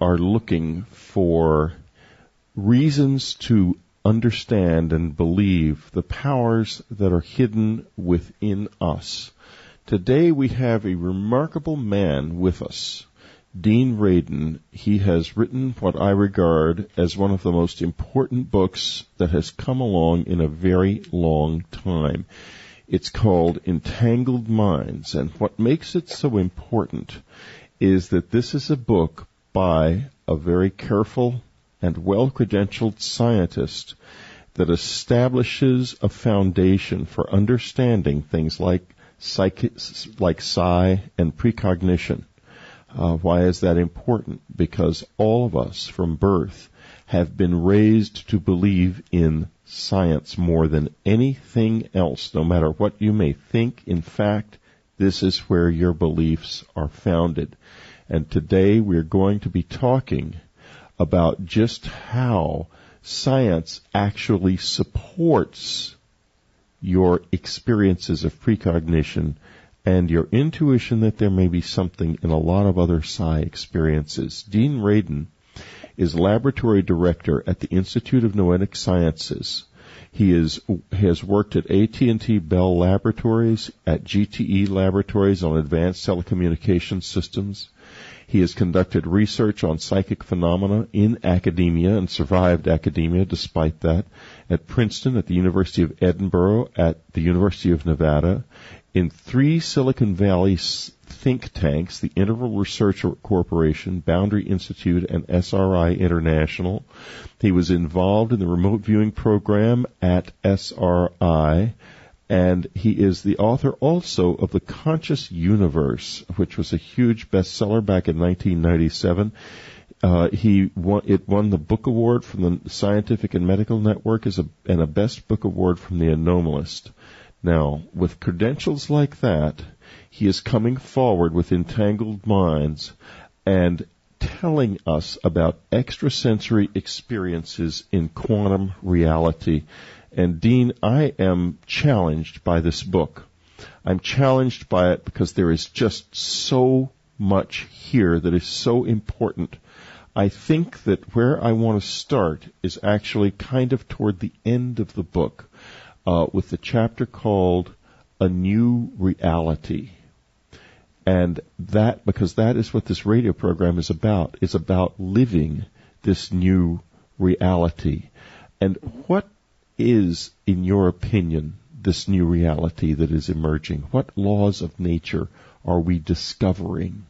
are looking for reasons to understand and believe the powers that are hidden within us. Today we have a remarkable man with us, Dean Radin. He has written what I regard as one of the most important books that has come along in a very long time. It's called Entangled Minds, and what makes it so important is that this is a book by a very careful and well-credentialed scientist that establishes a foundation for understanding things like psi and precognition. Why is that important? Because all of us from birth have been raised to believe in science more than anything else, no matter what you may think. In fact, this is where your beliefs are founded. And today we're going to be talking about just how science actually supports your experiences of precognition and your intuition that there may be something in a lot of other psi experiences. Dean Radin is laboratory director at the Institute of Noetic Sciences. He has worked at AT&T Bell Laboratories, at GTE Laboratories on advanced telecommunications systems. He has conducted research on psychic phenomena in academia and survived academia despite that, at Princeton, at the University of Edinburgh, at the University of Nevada, in 3 Silicon Valley think tanks, the Interval Research Corporation, Boundary Institute, and SRI International. He was involved in the remote viewing program at SRI, and he is the author also of The Conscious Universe, which was a huge bestseller back in 1997. It won the Book Award from the Scientific and Medical Network and a Best Book Award from the Anomalist. Now, with credentials like that, he is coming forward with Entangled Minds and telling us about extrasensory experiences in quantum reality. And Dean, I am challenged by this book. I'm challenged by it because there is just so much here that is so important. I think that where I want to start is actually kind of toward the end of the book, with the chapter called A New Reality. And that, because that is what this radio program is about living this new reality. And what is, in your opinion, this new reality that is emerging? What laws of nature are we discovering?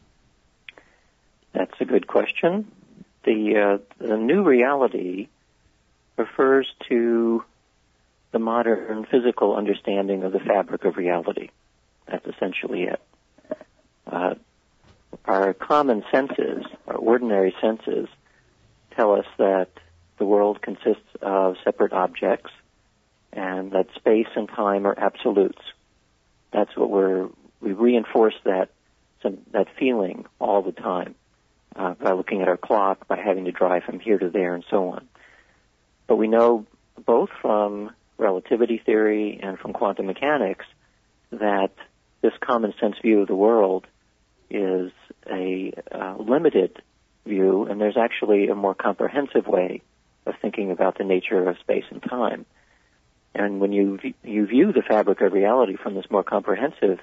That's a good question. The new reality refers to the modern physical understanding of the fabric of reality. That's essentially it. Our common senses, our ordinary senses, tell us that the world consists of separate objects and that space and time are absolutes. That's what we reinforce that feeling all the time by looking at our clock, by having to drive from here to there, and so on. But we know both from relativity theory and from quantum mechanics that this common sense view of the world is a limited view, and there's actually a more comprehensive way of thinking about the nature of space and time. And when you view the fabric of reality from this more comprehensive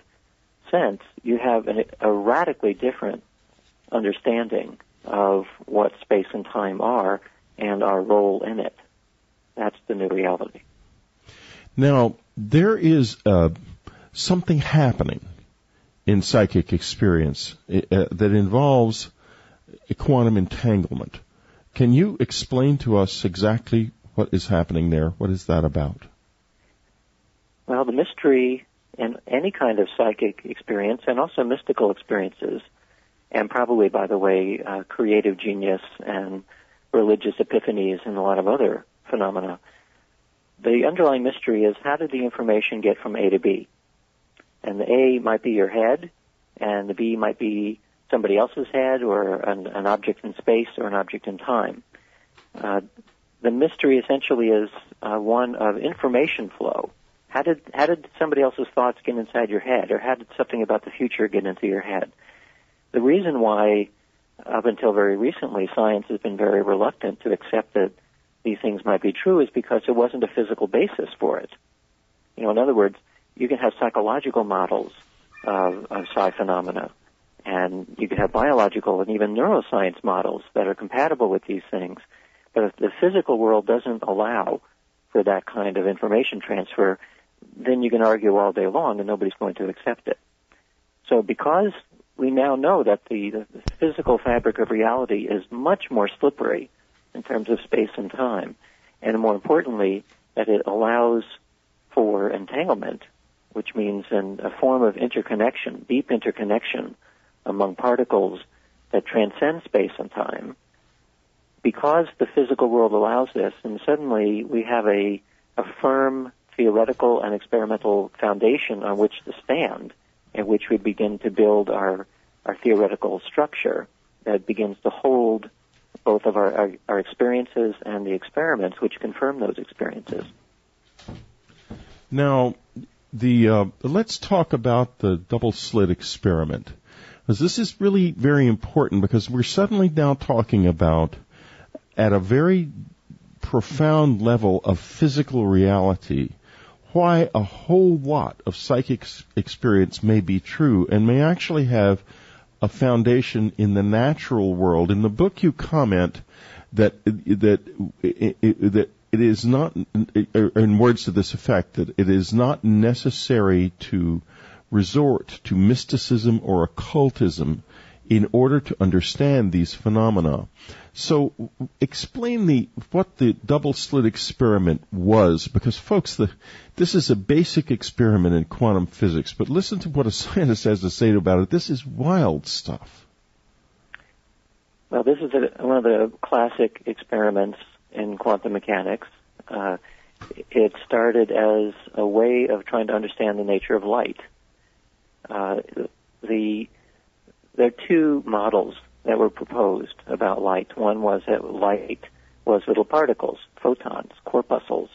sense, you have a radically different understanding of what space and time are and our role in it. That's the new reality. Now, there is something happening in psychic experience that involves a quantum entanglement. Can you explain to us exactly what is happening there? What is that about? Well, the mystery in any kind of psychic experience, and also mystical experiences, and probably, by the way, creative genius and religious epiphanies and a lot of other phenomena, the underlying mystery is, how did the information get from A to B? And the A might be your head, and the B might be somebody else's head, or an object in space, or an object in time. The mystery essentially is one of information flow. How did somebody else's thoughts get inside your head, or how did something about the future get into your head? The reason why up until very recently, science has been very reluctant to accept that these things might be true is because there wasn't a physical basis for it. You know, in other words, you can have psychological models of psi phenomena, and you can have biological and even neuroscience models that are compatible with these things. But if the physical world doesn't allow for that kind of information transfer, then you can argue all day long and nobody's going to accept it. So because we now know that the physical fabric of reality is much more slippery in terms of space and time, and more importantly, that it allows for entanglement, which means a form of interconnection, deep interconnection among particles that transcend space and time. Because the physical world allows this, and suddenly we have a firm theoretical and experimental foundation on which to stand, in which we begin to build our theoretical structure that begins to hold both of our experiences and the experiments which confirm those experiences. Now, let's talk about the double slit experiment, because this is really very important, because we're suddenly now talking about, at a very profound level of physical reality, why a whole lot of psychic experience may be true and may actually have a foundation in the natural world. In the book, you comment that it is not, in words to this effect, that it is not necessary to resort to mysticism or occultism in order to understand these phenomena. So explain what the double slit experiment was, because folks, this is a basic experiment in quantum physics, but listen to what a scientist has to say about it. This is wild stuff. Well, this is one of the classic experiments in quantum mechanics. It started as a way of trying to understand the nature of light. There are two models that were proposed about light. One was that light was little particles, photons, corpuscles,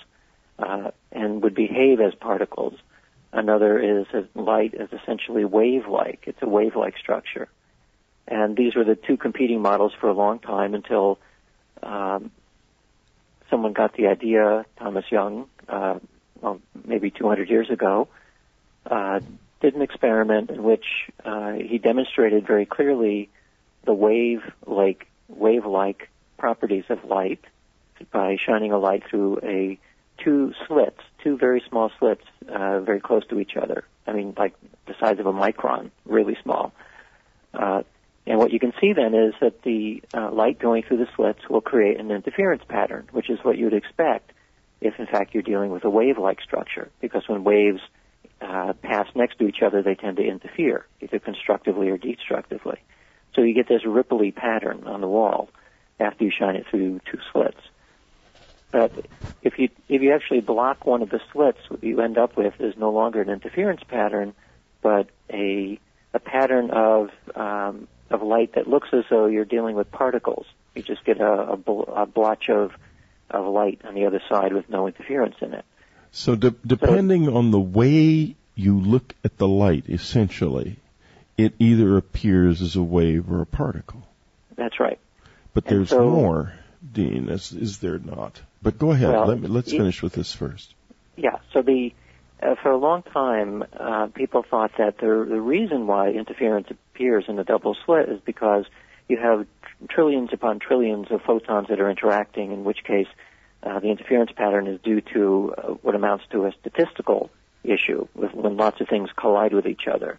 and would behave as particles. Another is that light is essentially wave-like. It's a wave-like structure. And these were the two competing models for a long time until someone got the idea, Thomas Young, maybe 200 years ago, did an experiment in which he demonstrated very clearly the wave-like properties of light by shining a light through two very small slits, very close to each other. I mean, like the size of a micron, really small. And what you can see then is that the light going through the slits will create an interference pattern, which is what you'd expect if, in fact, you're dealing with a wave-like structure, because when waves pass next to each other, they tend to interfere, either constructively or destructively. So you get this ripply pattern on the wall after you shine it through two slits. But if you actually block one of the slits, what you end up with is no longer an interference pattern, but a pattern of light that looks as though you're dealing with particles. You just get a blotch of light on the other side with no interference in it. So depending on the way you look at the light, essentially, it either appears as a wave or a particle. That's right. But there's more, Dean, is there not? But go ahead. Well, let's finish with this first. Yeah. So for a long time, people thought that the reason why interference appears in a double slit is because you have trillions upon trillions of photons that are interacting, in which case the interference pattern is due to what amounts to a statistical issue when lots of things collide with each other.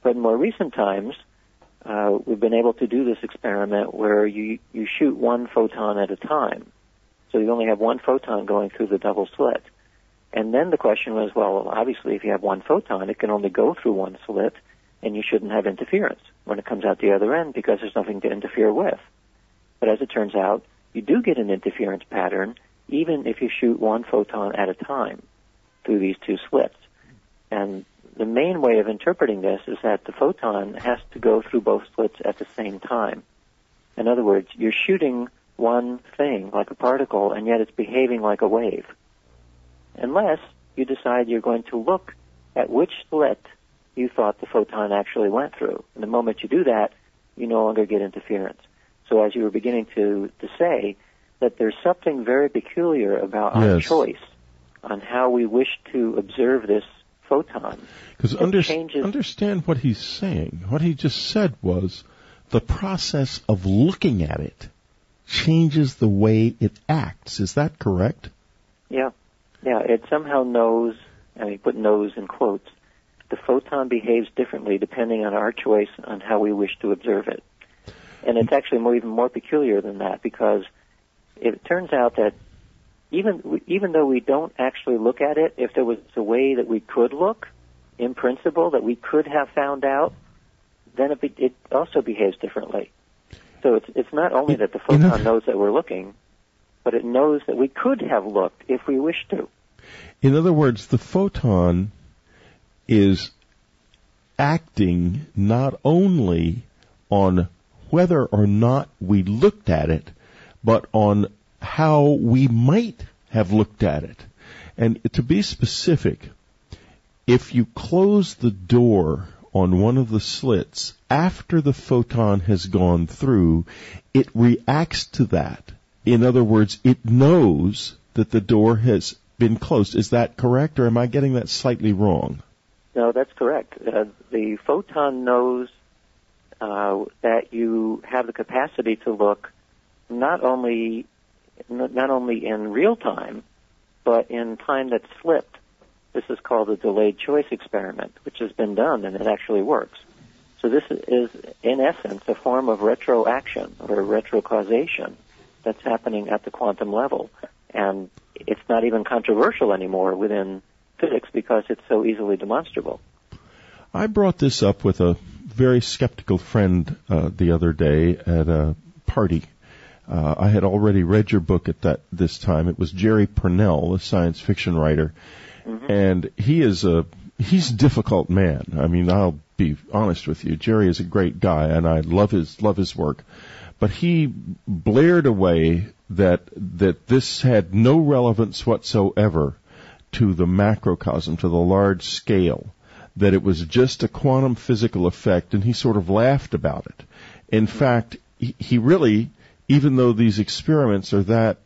But in more recent times, we've been able to do this experiment where you shoot one photon at a time. So you only have one photon going through the double slit. And then the question was, well, obviously if you have one photon, it can only go through one slit, and you shouldn't have interference when it comes out the other end because there's nothing to interfere with. But as it turns out, you do get an interference pattern even if you shoot one photon at a time through these two slits. And the main way of interpreting this is that the photon has to go through both slits at the same time. In other words, you're shooting one thing like a particle, and yet it's behaving like a wave. Unless you decide you're going to look at which slit you thought the photon actually went through. And the moment you do that, you no longer get interference. So as you were beginning to say, that there's something very peculiar about our choice on how we wish to observe this photon. Because understand what he's saying. What he just said was the process of looking at it changes the way it acts. Is that correct? Yeah. Yeah, it somehow knows, and he put knows in quotes, the photon behaves differently depending on our choice on how we wish to observe it. And it's actually even more peculiar than that, because it turns out that even though we don't actually look at it, if there was a way that we could look, in principle, that we could have found out, then it also behaves differently. So it's not only that the photon knows that we're looking, but it knows that we could have looked if we wished to. In other words, the photon is acting not only on whether or not we looked at it, but on how we might have looked at it. And to be specific, if you close the door on one of the slits after the photon has gone through, it reacts to that. In other words, it knows that the door has been closed. Is that correct, or am I getting that slightly wrong? No, that's correct. The photon knows that you have the capacity to look not only in real time, but in time that's slipped. This is called a delayed choice experiment, which has been done, and it actually works. So this is, in essence, a form of retroaction or retrocausation that's happening at the quantum level. And it's not even controversial anymore within physics because it's so easily demonstrable. I brought this up with a very skeptical friend the other day at a party. I had already read your book at this time. It was Jerry Purnell, a science fiction writer. Mm-hmm. And he's a difficult man. I mean, I'll be honest with you. Jerry is a great guy, and I love his work. But he blared away that this had no relevance whatsoever to the macrocosm, to the large scale, that it was just a quantum physical effect, and he sort of laughed about it. In fact, he really, even though these experiments are that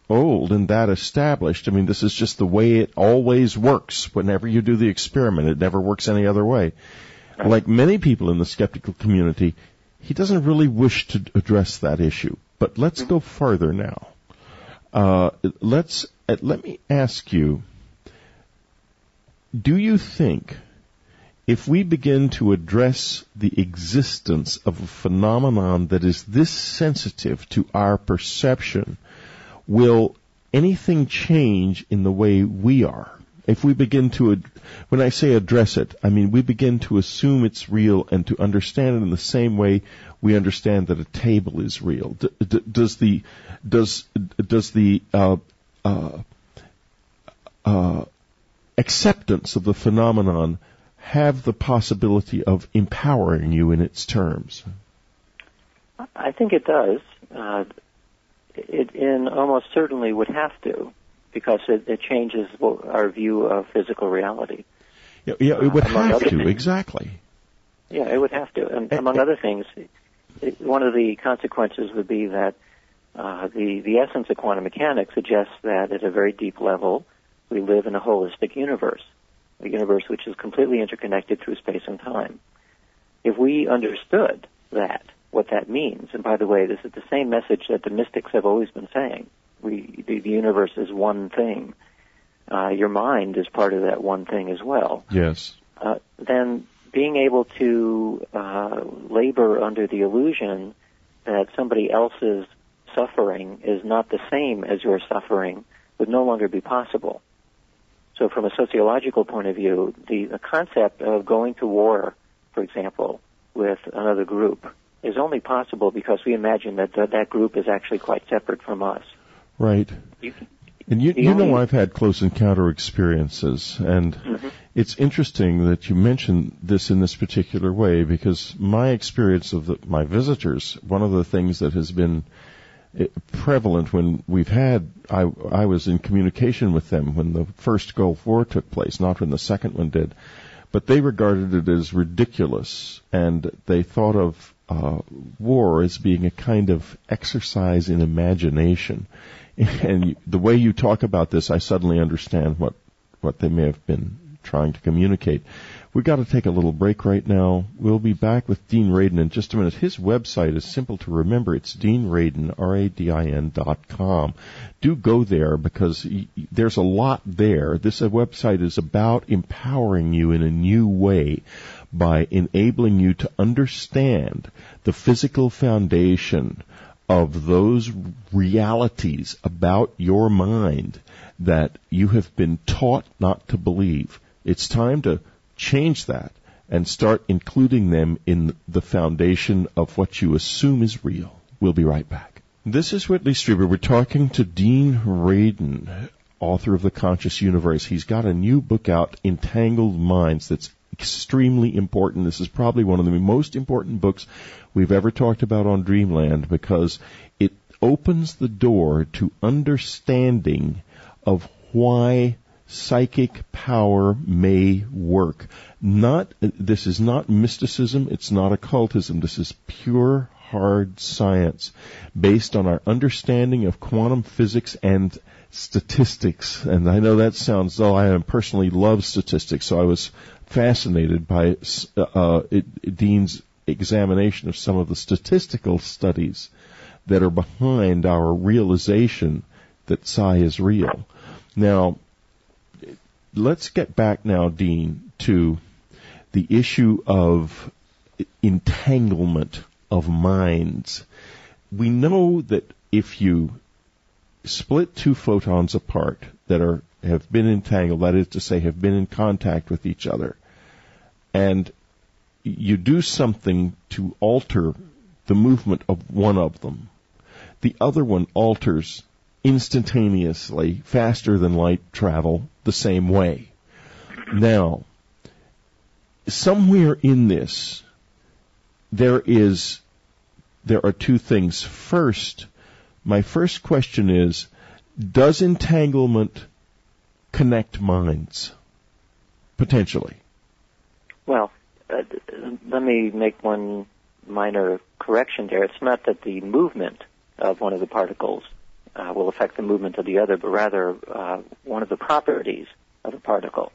old and that established, I mean, this is just the way it always works whenever you do the experiment. It never works any other way. Like many people in the skeptical community, he doesn't really wish to address that issue. But let's go further now. Let me ask you, do you think if we begin to address the existence of a phenomenon that is this sensitive to our perception, will anything change in the way we are? If we begin to, when I say address it, I mean we begin to assume it's real and to understand it in the same way we understand that a table is real. Does the acceptance of the phenomenon have the possibility of empowering you in its terms? I think it does. It almost certainly would have to, because it changes our view of physical reality. Yeah, it would have to, exactly. Yeah, it would have to. And among other things, one of the consequences would be that the essence of quantum mechanics suggests that at a very deep level, we live in a holistic universe, a universe which is completely interconnected through space and time. If we understood that, what that means, and by the way, this is the same message that the mystics have always been saying. The universe is one thing. Your mind is part of that one thing as well. Yes. Then being able to labor under the illusion that somebody else's suffering is not the same as your suffering would no longer be possible. So from a sociological point of view, the concept of going to war, for example, with another group is only possible because we imagine that group is actually quite separate from us. Right. And you know I've had close encounter experiences, and it's interesting that you mention this in this particular way, because my experience of my visitors, one of the things that has been prevalent when we've had, I was in communication with them when the first Gulf War took place, not when the second one did, but they regarded it as ridiculous, and they thought of war as being a kind of exercise in imagination. And the way you talk about this, I suddenly understand what they may have been trying to communicate. We've got to take a little break right now. We'll be back with Dean Radin in just a minute. His website is simple to remember. It's Dean Radin, RADIN.com. Do go there because there's a lot there. This website is about empowering you in a new way by enabling you to understand the physical foundation of those realities about your mind that you have been taught not to believe. It's time to change that and start including them in the foundation of what you assume is real. We'll be right back. This is Whitley Strieber. We're talking to Dean Radin, author of The Conscious Universe. He's got a new book out, Entangled Minds, that's extremely important. This is probably one of the most important books we've ever talked about on Dreamland because it opens the door to understanding of why psychic power may work. This is not mysticism, it's not occultism. This is pure, hard science based on our understanding of quantum physics and statistics. And I know that sounds, I personally love statistics, so I was fascinated by Dean's examination of some of the statistical studies that are behind our realization that psi is real. Now, let's get back now, Dean, to the issue of entanglement of minds. We know that if you split two photons apart that have been entangled, that is to say, have been in contact with each other, and you do something to alter the movement of one of them, the other one alters instantaneously, faster than light travel, the same way. Now, somewhere in this, there are two things. First, my first question is, does entanglement connect minds? Potentially. Well, let me make one minor correction there. It's not that the movement of one of the particles will affect the movement of the other, but rather one of the properties of a particle.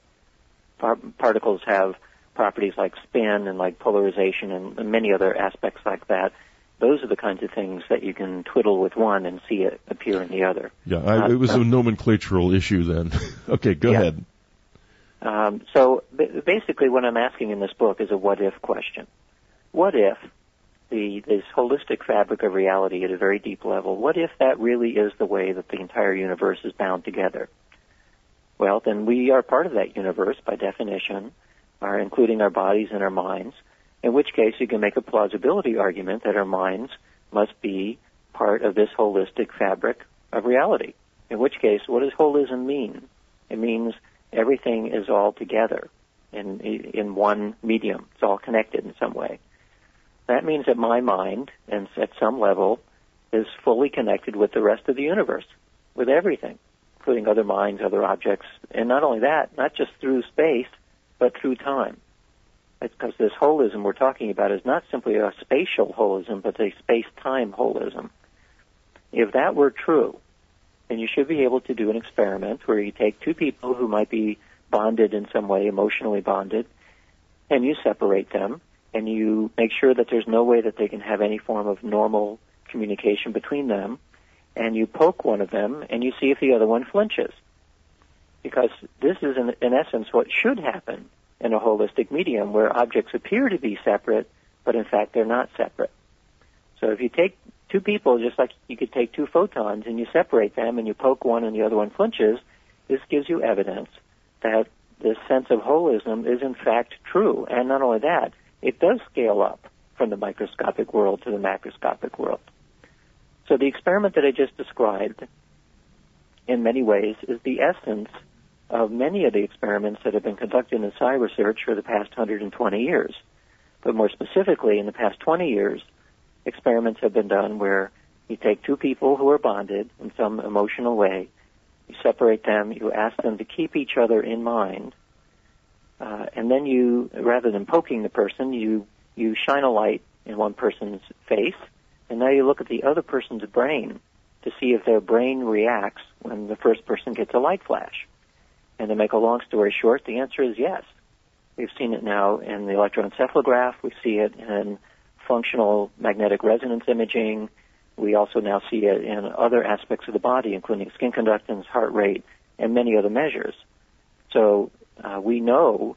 Particles have properties like spin and like polarization and many other aspects like that. Those are the kinds of things that you can twiddle with one and see it appear in the other. Yeah, it was a nomenclatural issue then. Okay, go ahead. So basically what I'm asking in this book is a what-if question. What if this holistic fabric of reality at a very deep level, what if that really is the way that the entire universe is bound together? Well, then we are part of that universe by definition, including our bodies and our minds, in which case you can make a plausibility argument that our minds must be part of this holistic fabric of reality. In which case, what does holism mean? It means everything is all together in one medium. It's all connected in some way. That means that my mind, and at some level, is fully connected with the rest of the universe, with everything, including other minds, other objects, and not only that, not just through space, but through time. Because this holism we're talking about is not simply a spatial holism, but a space-time holism. If that were true, then you should be able to do an experiment where you take two people who might be bonded in some way, emotionally bonded, and you separate them, and you make sure that there's no way that they can have any form of normal communication between them, and you poke one of them, and you see if the other one flinches. Because this is, in essence, what should happen in a holistic medium where objects appear to be separate, but in fact they're not separate. So if you take two people, just like you could take two photons, and you separate them, and you poke one and the other one flinches, this gives you evidence that this sense of holism is in fact true. And not only that, it does scale up from the microscopic world to the macroscopic world. So the experiment that I just described, in many ways, is the essence of many of the experiments that have been conducted in psi research for the past 120 years. But more specifically, in the past 20 years, experiments have been done where you take two people who are bonded in some emotional way, you separate them, you ask them to keep each other in mind, and then you, rather than poking the person, you shine a light in one person's face, and now you look at the other person's brain to see if their brain reacts when the first person gets a light flash. And to make a long story short, the answer is yes. We've seen it now in the electroencephalograph. We see it in functional magnetic resonance imaging. We also now see it in other aspects of the body, including skin conductance, heart rate, and many other measures. So we know,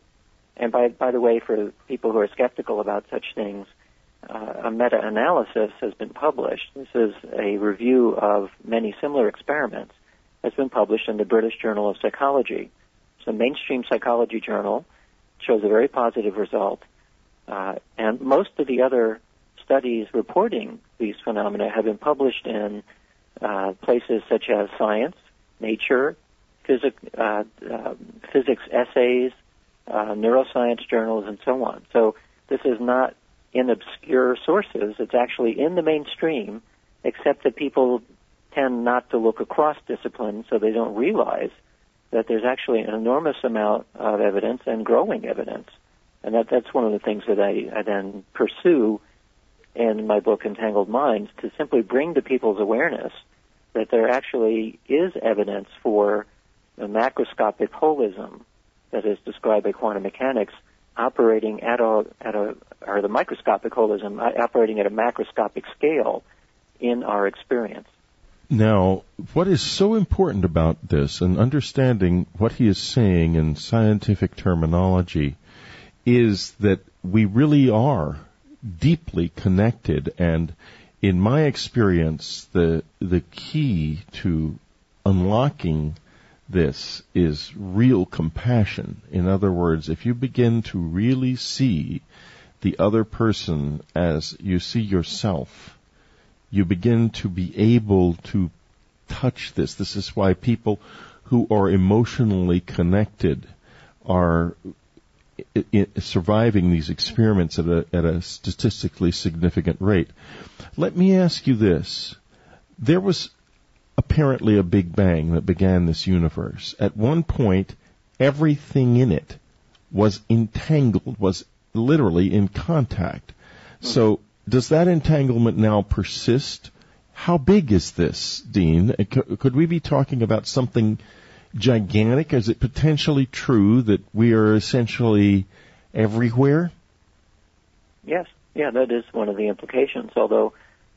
and by the way, for people who are skeptical about such things, a meta-analysis has been published. This is a review of many similar experiments. Has been published in the British Journal of Psychology. It's a mainstream psychology journal. Shows a very positive result. And most of the other studies reporting these phenomena have been published in places such as Science, Nature, Physics essays, neuroscience journals, and so on. So this is not in obscure sources. It's actually in the mainstream, except that people tend not to look across disciplines, so they don't realize that there's actually an enormous amount of evidence and growing evidence. And that's one of the things that I then pursue in my book, Entangled Minds, to simply bring to people's awareness that there actually is evidence for the macroscopic holism that is described by quantum mechanics operating or the microscopic holism operating at a macroscopic scale in our experience. Now, what is so important about this and understanding what he is saying in scientific terminology is that we really are deeply connected, and in my experience, the key to unlocking this is real compassion. In other words, if you begin to really see the other person as you see yourself, you begin to be able to touch this. This is why people who are emotionally connected are surviving these experiments at a statistically significant rate. Let me ask you this. There was apparently a Big Bang that began this universe. At one point, everything in it was entangled, was literally in contact. So does that entanglement now persist? How big is this, Dean? Could we be talking about something gigantic? Is it potentially true that we are essentially everywhere? Yes. Yeah, that is one of the implications. Although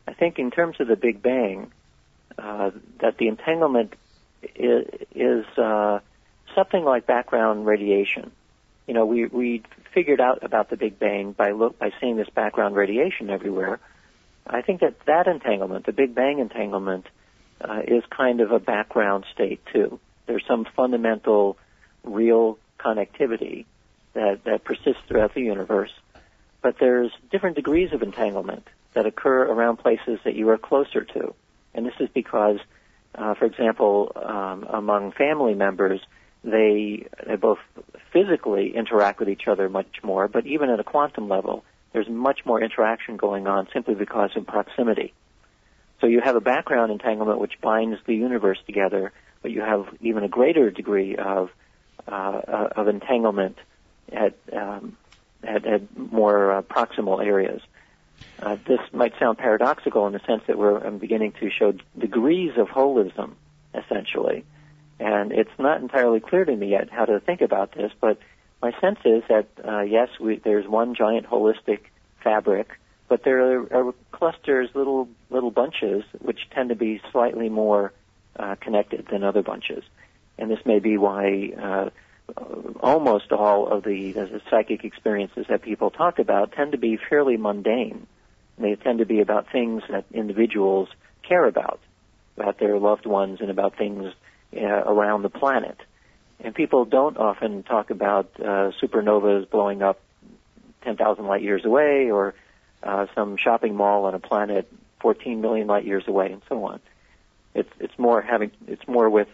I think in terms of the Big Bang, that the entanglement is something like background radiation. You know, we figured out about the Big Bang by seeing this background radiation everywhere. I think that entanglement, the Big Bang entanglement, is kind of a background state too. There's some fundamental, real connectivity that persists throughout the universe, but there's different degrees of entanglement that occur around places that you are closer to. And this is because, for example, among family members, they both physically interact with each other much more, but even at a quantum level, there's much more interaction going on simply because of proximity. So you have a background entanglement which binds the universe together, but you have even a greater degree of entanglement at more proximal areas. This might sound paradoxical in the sense that I'm beginning to show degrees of holism, essentially. And it's not entirely clear to me yet how to think about this, but my sense is that, yes, there's one giant holistic fabric, but there are clusters, little bunches, which tend to be slightly more connected than other bunches. And this may be why almost all of the psychic experiences that people talk about tend to be fairly mundane. They tend to be about things that individuals care about their loved ones and about things around the planet. And people don't often talk about supernovas blowing up 10,000 light years away or some shopping mall on a planet 14 million light years away and so on. It's more with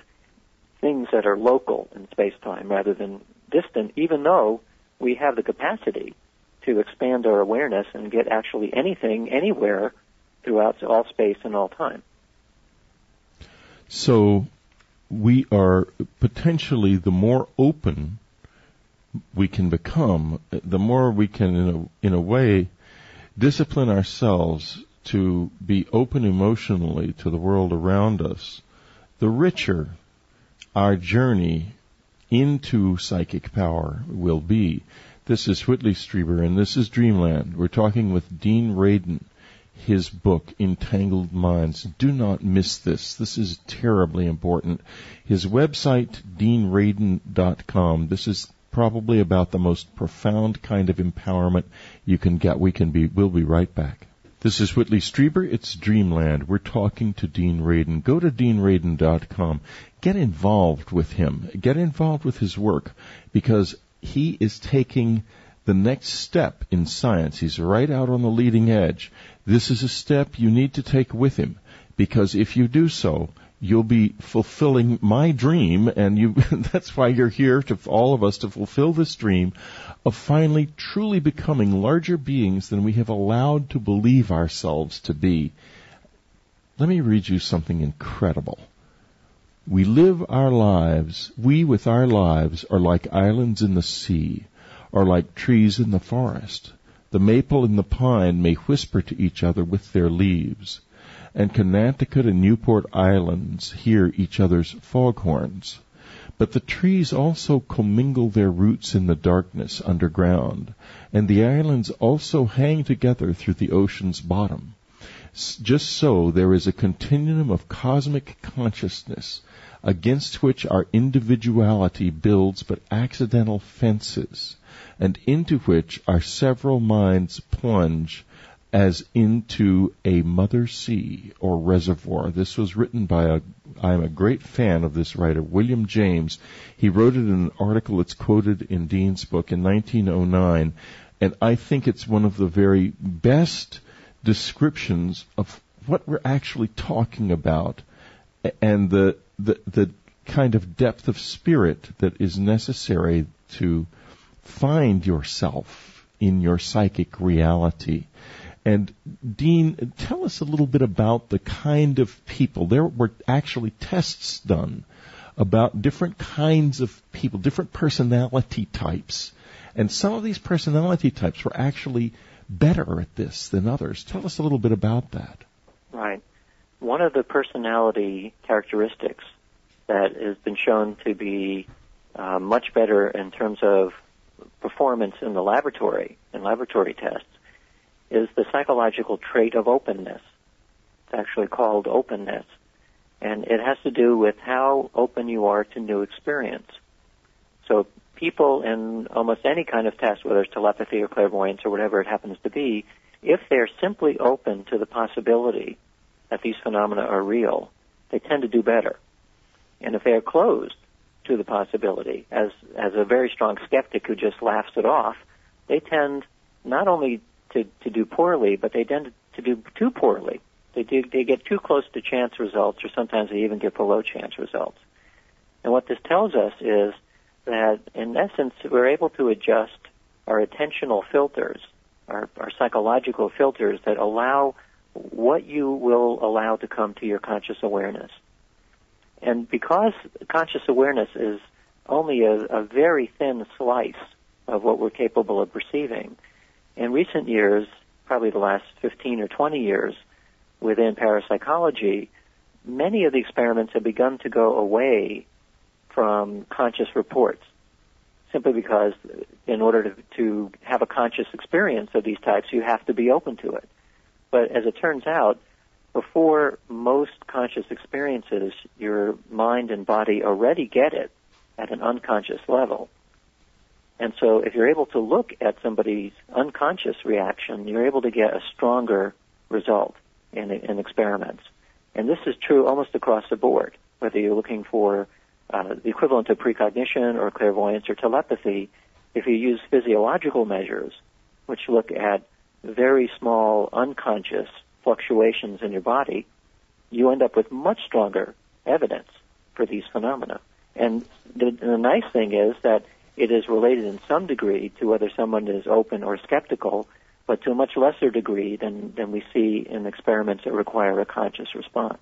things that are local in space-time rather than distant, even though we have the capacity to expand our awareness and get actually anything, anywhere, throughout all space and all time. So we are potentially, the more open we can become, the more we can, in a way, discipline ourselves to be open emotionally to the world around us, the richer our journey into psychic power will be. This is Whitley Strieber, and this is Dreamland. We're talking with Dean Radin, his book, Entangled Minds. Do not miss this. This is terribly important. His website, deanradin.com. This is probably about the most profound kind of empowerment you can get. We'll be right back. This is Whitley Strieber. It's Dreamland. We're talking to Dean Radin. Go to deanradin.com. Get involved with him. Get involved with his work, because he is taking the next step in science. He's right out on the leading edge. This is a step you need to take with him, because if you do so, you'll be fulfilling my dream, and that's why you're here, to all of us, to fulfill this dream of finally truly becoming larger beings than we have allowed to believe ourselves to be. Let me read you something incredible. We live our lives, we with our lives are like islands in the sea, or like trees in the forest. The maple and the pine may whisper to each other with their leaves, and Connecticut and Newport Islands hear each other's foghorns. But the trees also commingle their roots in the darkness underground, and the islands also hang together through the ocean's bottom. Just so there is a continuum of cosmic consciousness against which our individuality builds but accidental fences, and into which our several minds plunge as into a mother sea or reservoir. This was written by I'm a great fan of this writer, William James. He wrote it in an article that's quoted in Dean's book in 1909, and I think it's one of the very best descriptions of what we're actually talking about, and the kind of depth of spirit that is necessary to find yourself in your psychic reality. And Dean, tell us a little bit about the kind of people. There were actually tests done about different kinds of people, different personality types. And some of these personality types were actually better at this than others. Tell us a little bit about that. Right. One of the personality characteristics that has been shown to be much better in terms of performance in the laboratory, in laboratory tests, is the psychological trait of openness. It's actually called openness. And it has to do with how open you are to new experience. So people in almost any kind of test, whether it's telepathy or clairvoyance or whatever it happens to be, if they're simply open to the possibility that these phenomena are real, they tend to do better. And if they are closed to the possibility, as a very strong skeptic who just laughs it off, they tend not only to do poorly, but they tend to do too poorly. They get too close to chance results, or sometimes they even get below chance results. And what this tells us is that, in essence, we're able to adjust our attentional filters, our psychological filters that allow what you will allow to come to your conscious awareness. And because conscious awareness is only a very thin slice of what we're capable of perceiving, in recent years, probably the last 15 or 20 years, within parapsychology, many of the experiments have begun to go away from conscious reports, simply because in order to have a conscious experience of these types, you have to be open to it. But as it turns out, before most conscious experiences, your mind and body already get it at an unconscious level. And so if you're able to look at somebody's unconscious reaction, you're able to get a stronger result in experiments. And this is true almost across the board, whether you're looking for the equivalent of precognition or clairvoyance or telepathy. If you use physiological measures, which look at very small unconscious fluctuations in your body, you end up with much stronger evidence for these phenomena. And the nice thing is that it is related in some degree to whether someone is open or skeptical, but to a much lesser degree than we see in experiments that require a conscious response.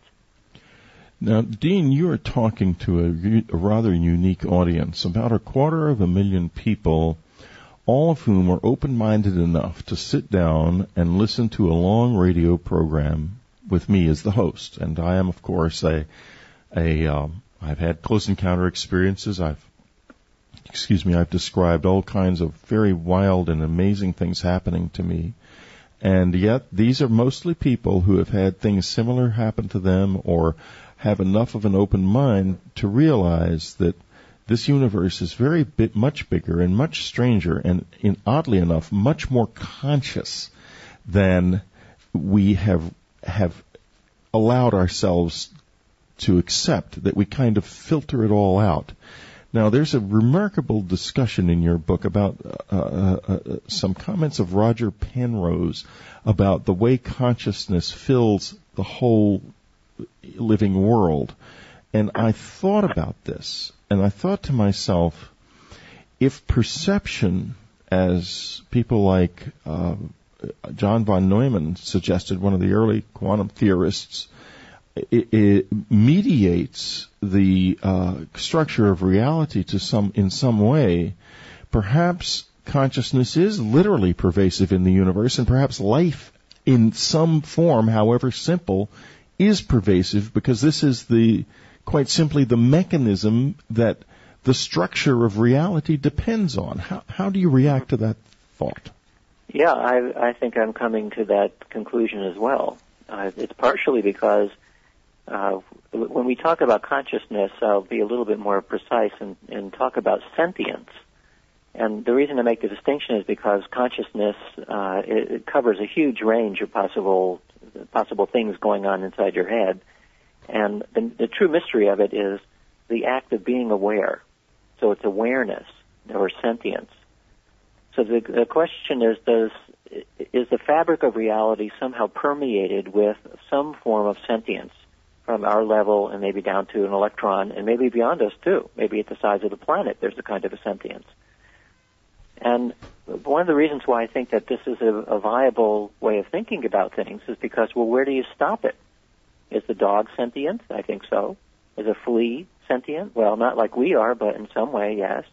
Now, Dean, you are talking to a rather unique audience. About 250,000 people all of whom are open-minded enough to sit down and listen to a long radio program with me as the host. And I am, of course, I've had close encounter experiences. I've described all kinds of very wild and amazing things happening to me. And yet, these are mostly people who have had things similar happen to them or have enough of an open mind to realize that this universe is much bigger and much stranger and, oddly enough, much more conscious than we have allowed ourselves to accept, that we kind of filter it all out. Now, there's a remarkable discussion in your book about some comments of Roger Penrose about the way consciousness fills the whole living world. And I thought about this, and I thought to myself, if perception, as people like John von Neumann suggested, one of the early quantum theorists, it mediates the structure of reality in some way, perhaps consciousness is literally pervasive in the universe, and perhaps life in some form, however simple, is pervasive, because this is quite simply the mechanism that the structure of reality depends on. How do you react to that thought? Yeah, I think I'm coming to that conclusion as well. It's partially because when we talk about consciousness, I'll be a little bit more precise and talk about sentience. And the reason I make the distinction is because consciousness it covers a huge range of possible things going on inside your head. And the true mystery of it is the act of being aware. So it's awareness or sentience. So the question is the fabric of reality somehow permeated with some form of sentience from our level and maybe down to an electron and maybe beyond us too. Maybe at the size of the planet there's a kind of a sentience. And one of the reasons why I think that this is a viable way of thinking about things is because, well, where do you stop it? Is the dog sentient? I think so. Is a flea sentient? Well, not like we are, but in some way, yes.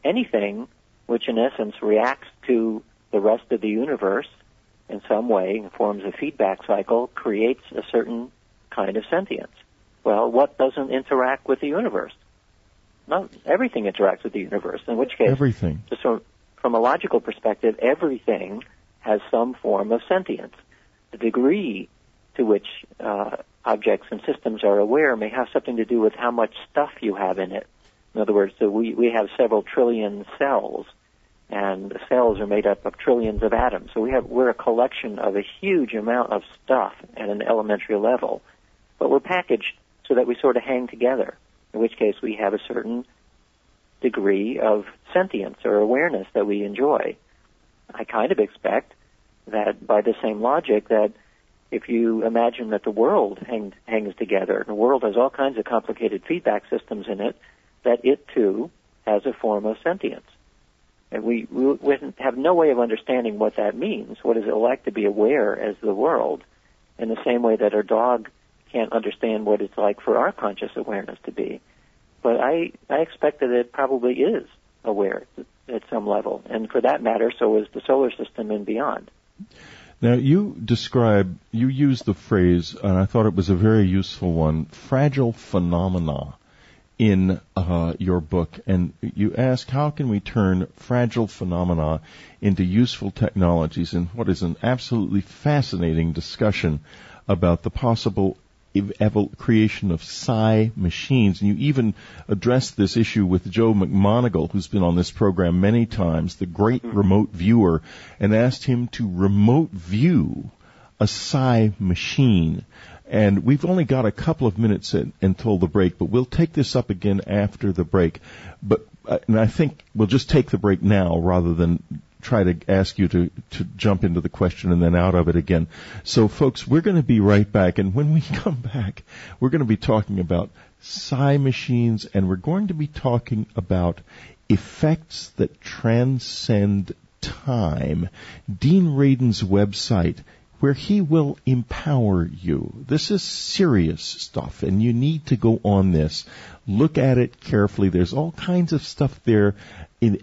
Anything which in essence reacts to the rest of the universe in some way, forms a feedback cycle, creates a certain kind of sentience. Well, what doesn't interact with the universe? Not everything interacts with the universe, in which case, everything. Just from a logical perspective, everything has some form of sentience. The degree to which objects and systems are aware may have something to do with how much stuff you have in it. In other words, so we have several trillion cells, and the cells are made up of trillions of atoms. So we're a collection of a huge amount of stuff at an elementary level, but we're packaged so that we sort of hang together, in which case we have a certain degree of sentience or awareness that we enjoy. I kind of expect that by the same logic that if you imagine that the world hangs together, and the world has all kinds of complicated feedback systems in it, that it too has a form of sentience. And we have no way of understanding what that means. What is it like to be aware as the world, in the same way that our dog can't understand what it's like for our conscious awareness to be. But I expect that it probably is aware at some level. And for that matter, so is the solar system and beyond. Now, you use the phrase, and I thought it was a very useful one, fragile phenomena in your book. And you ask, how can we turn fragile phenomena into useful technologies, in what is an absolutely fascinating discussion about the possible creation of psi machines. And you even addressed this issue with Joe McMoneagle, who's been on this program many times, the great remote viewer, and asked him to remote view a psi machine. And we've only got a couple of minutes until the break, but we'll take this up again after the break. And I think we'll just take the break now rather than try to ask you to jump into the question and then out of it again. So, folks, we're going to be right back, and when we come back, we're going to be talking about psi machines, and we're going to be talking about effects that transcend time. Dean Radin's website, where he will empower you. This is serious stuff, and you need to go on this. Look at it carefully. There's all kinds of stuff there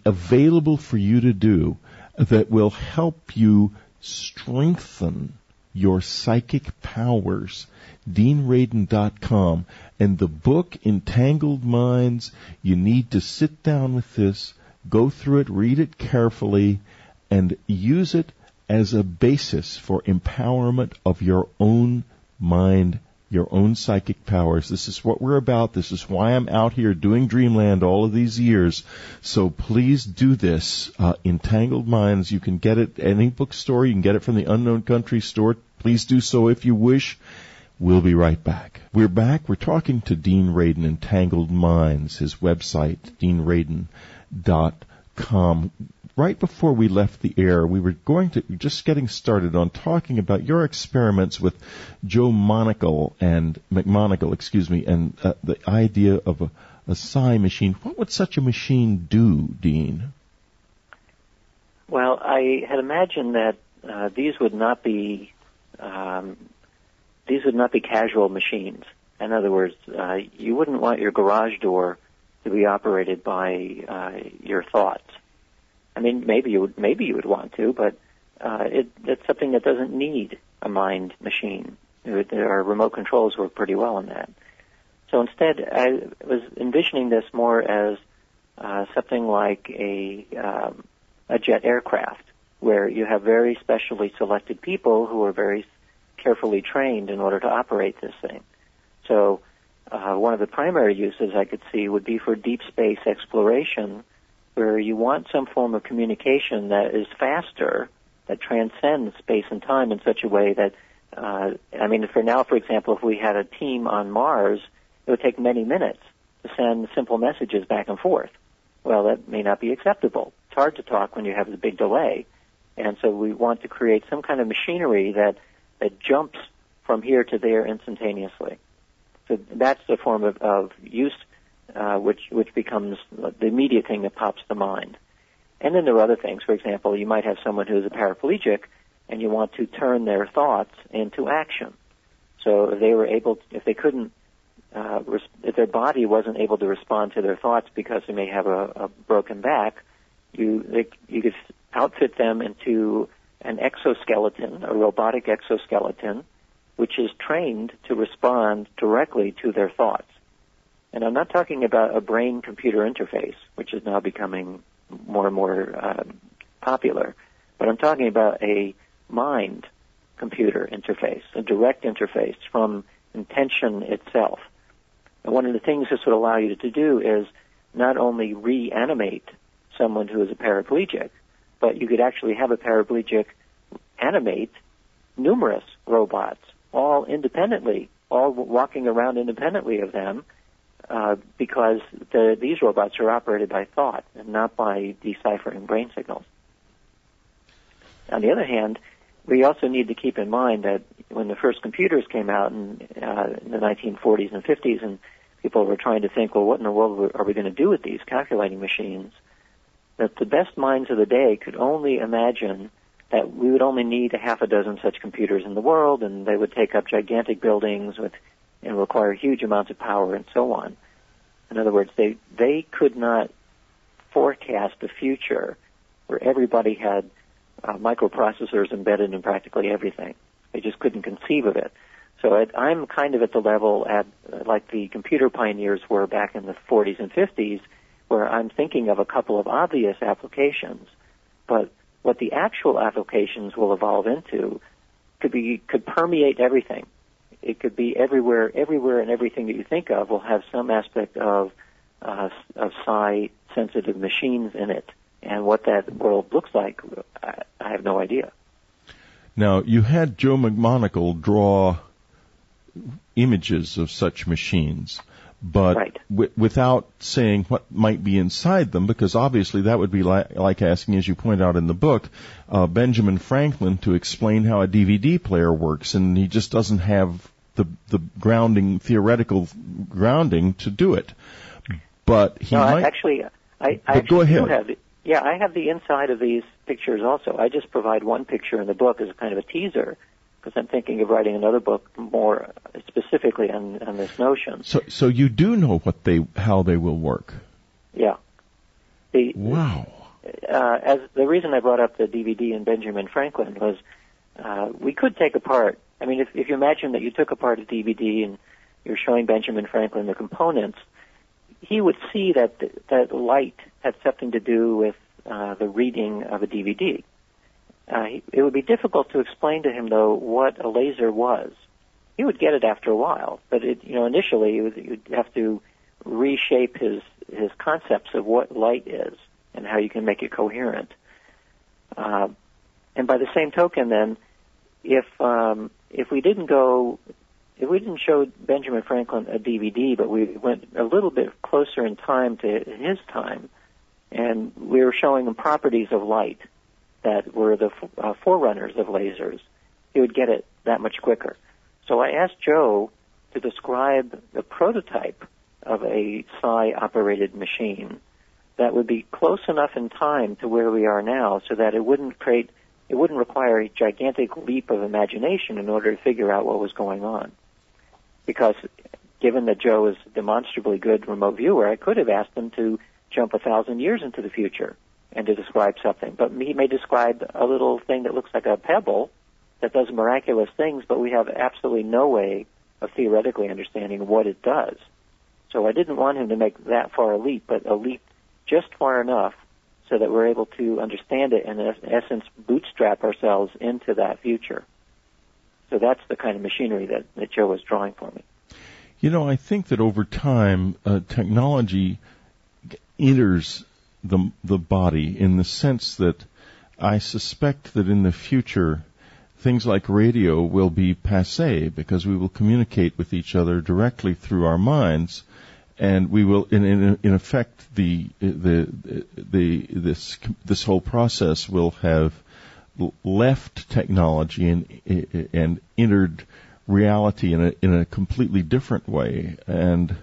available for you to do that will help you strengthen your psychic powers. DeanRadin.com. And the book, Entangled Minds, you need to sit down with this, go through it, read it carefully, and use it as a basis for empowerment of your own mind, your own psychic powers. This is what we're about. This is why I'm out here doing Dreamland all of these years. So please do this. Entangled Minds, you can get it at any bookstore. You can get it from the Unknown Country store. Please do so if you wish. We'll be right back. We're back. We're talking to Dean Radin, Entangled Minds, his website, DeanRadin.com. Right before we left the air, we were just getting started on talking about your experiments with Joe McMoneagle, and the idea of a psi machine. What would such a machine do, Dean? Well, I had imagined that these would not be casual machines. In other words, you wouldn't want your garage door to be operated by your thoughts. I mean, maybe you would want to, but it's something that doesn't need a mind machine. Our remote controls work pretty well on that. So instead, I was envisioning this more as something like a jet aircraft, where you have very specially selected people who are very carefully trained in order to operate this thing. So one of the primary uses I could see would be for deep space exploration, where you want some form of communication that is faster, that transcends space and time in such a way that, for example, if we had a team on Mars, it would take many minutes to send simple messages back and forth. Well, that may not be acceptable. It's hard to talk when you have the big delay. And so we want to create some kind of machinery that jumps from here to there instantaneously. So that's the form of use which becomes the immediate thing that pops to mind. And then there are other things. For example, you might have someone who's a paraplegic, and you want to turn their thoughts into action. So if their body wasn't able to respond to their thoughts because they may have a broken back, you could outfit them into an exoskeleton, a robotic exoskeleton, which is trained to respond directly to their thoughts. And I'm not talking about a brain-computer interface, which is now becoming more and more popular, but I'm talking about a mind-computer interface, a direct interface from intention itself. And one of the things this would allow you to do is not only reanimate someone who is a paraplegic, but you could actually have a paraplegic animate numerous robots, all independently, all walking around independently of them, because these robots are operated by thought and not by deciphering brain signals. On the other hand, we also need to keep in mind that when the first computers came out in the 1940s and 50s, and people were trying to think, well, what in the world are we going to do with these calculating machines, that the best minds of the day could only imagine that we would only need a half a dozen such computers in the world, and they would take up gigantic buildings and require huge amounts of power and so on. In other words, they could not forecast a future where everybody had microprocessors embedded in practically everything. They just couldn't conceive of it. So I'm kind of at the level like the computer pioneers were back in the 40s and 50s, where I'm thinking of a couple of obvious applications, but what the actual applications will evolve into could permeate everything. It could be everywhere, and everything that you think of will have some aspect of psi-sensitive machines in it. And what that world looks like, I have no idea. Now, you had Joe McMoneagle draw images of such machines, but right. Without saying what might be inside them, because obviously that would be like asking, as you point out in the book, Benjamin Franklin to explain how a DVD player works, and he just doesn't have the theoretical grounding to do it. But he might... Actually, I go ahead. I have the inside of these pictures also. I just provide one picture in the book as a kind of a teaser, because I'm thinking of writing another book more specifically on this notion. So you do know how they will work? Yeah. Wow. As the reason I brought up the DVD and Benjamin Franklin was we could take apart. I mean, if you imagine that you took apart a DVD and you're showing Benjamin Franklin the components, he would see that light had something to do with the reading of a DVD. It would be difficult to explain to him, though, what a laser was. He would get it after a while, but initially you'd have to reshape his concepts of what light is and how you can make it coherent. And by the same token, then, if we didn't show Benjamin Franklin a DVD, but we went a little bit closer in time to his time, and we were showing him properties of light that were the forerunners of lasers, he would get it that much quicker. So I asked Joe to describe the prototype of a psi-operated machine that would be close enough in time to where we are now so that it wouldn't require a gigantic leap of imagination in order to figure out what was going on. Because given that Joe is a demonstrably good remote viewer, I could have asked him to jump 1,000 years into the future and to describe something. But he may describe a little thing that looks like a pebble that does miraculous things, but we have absolutely no way of theoretically understanding what it does. So I didn't want him to make that far a leap, but a leap just far enough so that we're able to understand it and, in essence, bootstrap ourselves into that future. So that's the kind of machinery that Joe was drawing for me. You know, I think that over time, technology enters the body in the sense that I suspect that in the future, things like radio will be passé because we will communicate with each other directly through our minds, and we will, in effect, this whole process will have left technology and entered reality in a completely different way. And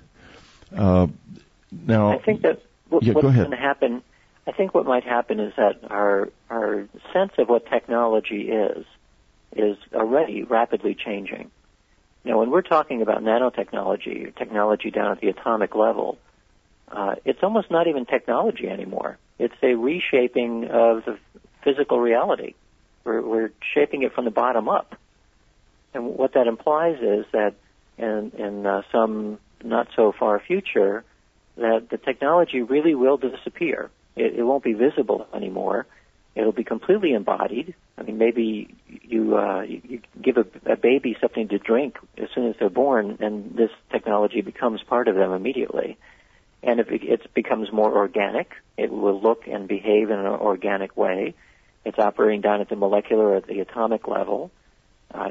now, I think that what's go ahead. going to happen. I think what might happen is that our sense of what technology is already rapidly changing. You know, when we're talking about nanotechnology, or technology down at the atomic level, it's almost not even technology anymore. It's a reshaping of the physical reality. We're shaping it from the bottom up. And what that implies is that in some not so far future, that the technology really will disappear. It won't be visible anymore. It'll be completely embodied. I mean, maybe you give a baby something to drink as soon as they're born, and this technology becomes part of them immediately. And if it becomes more organic, it will look and behave in an organic way. It's operating down at the molecular or at the atomic level.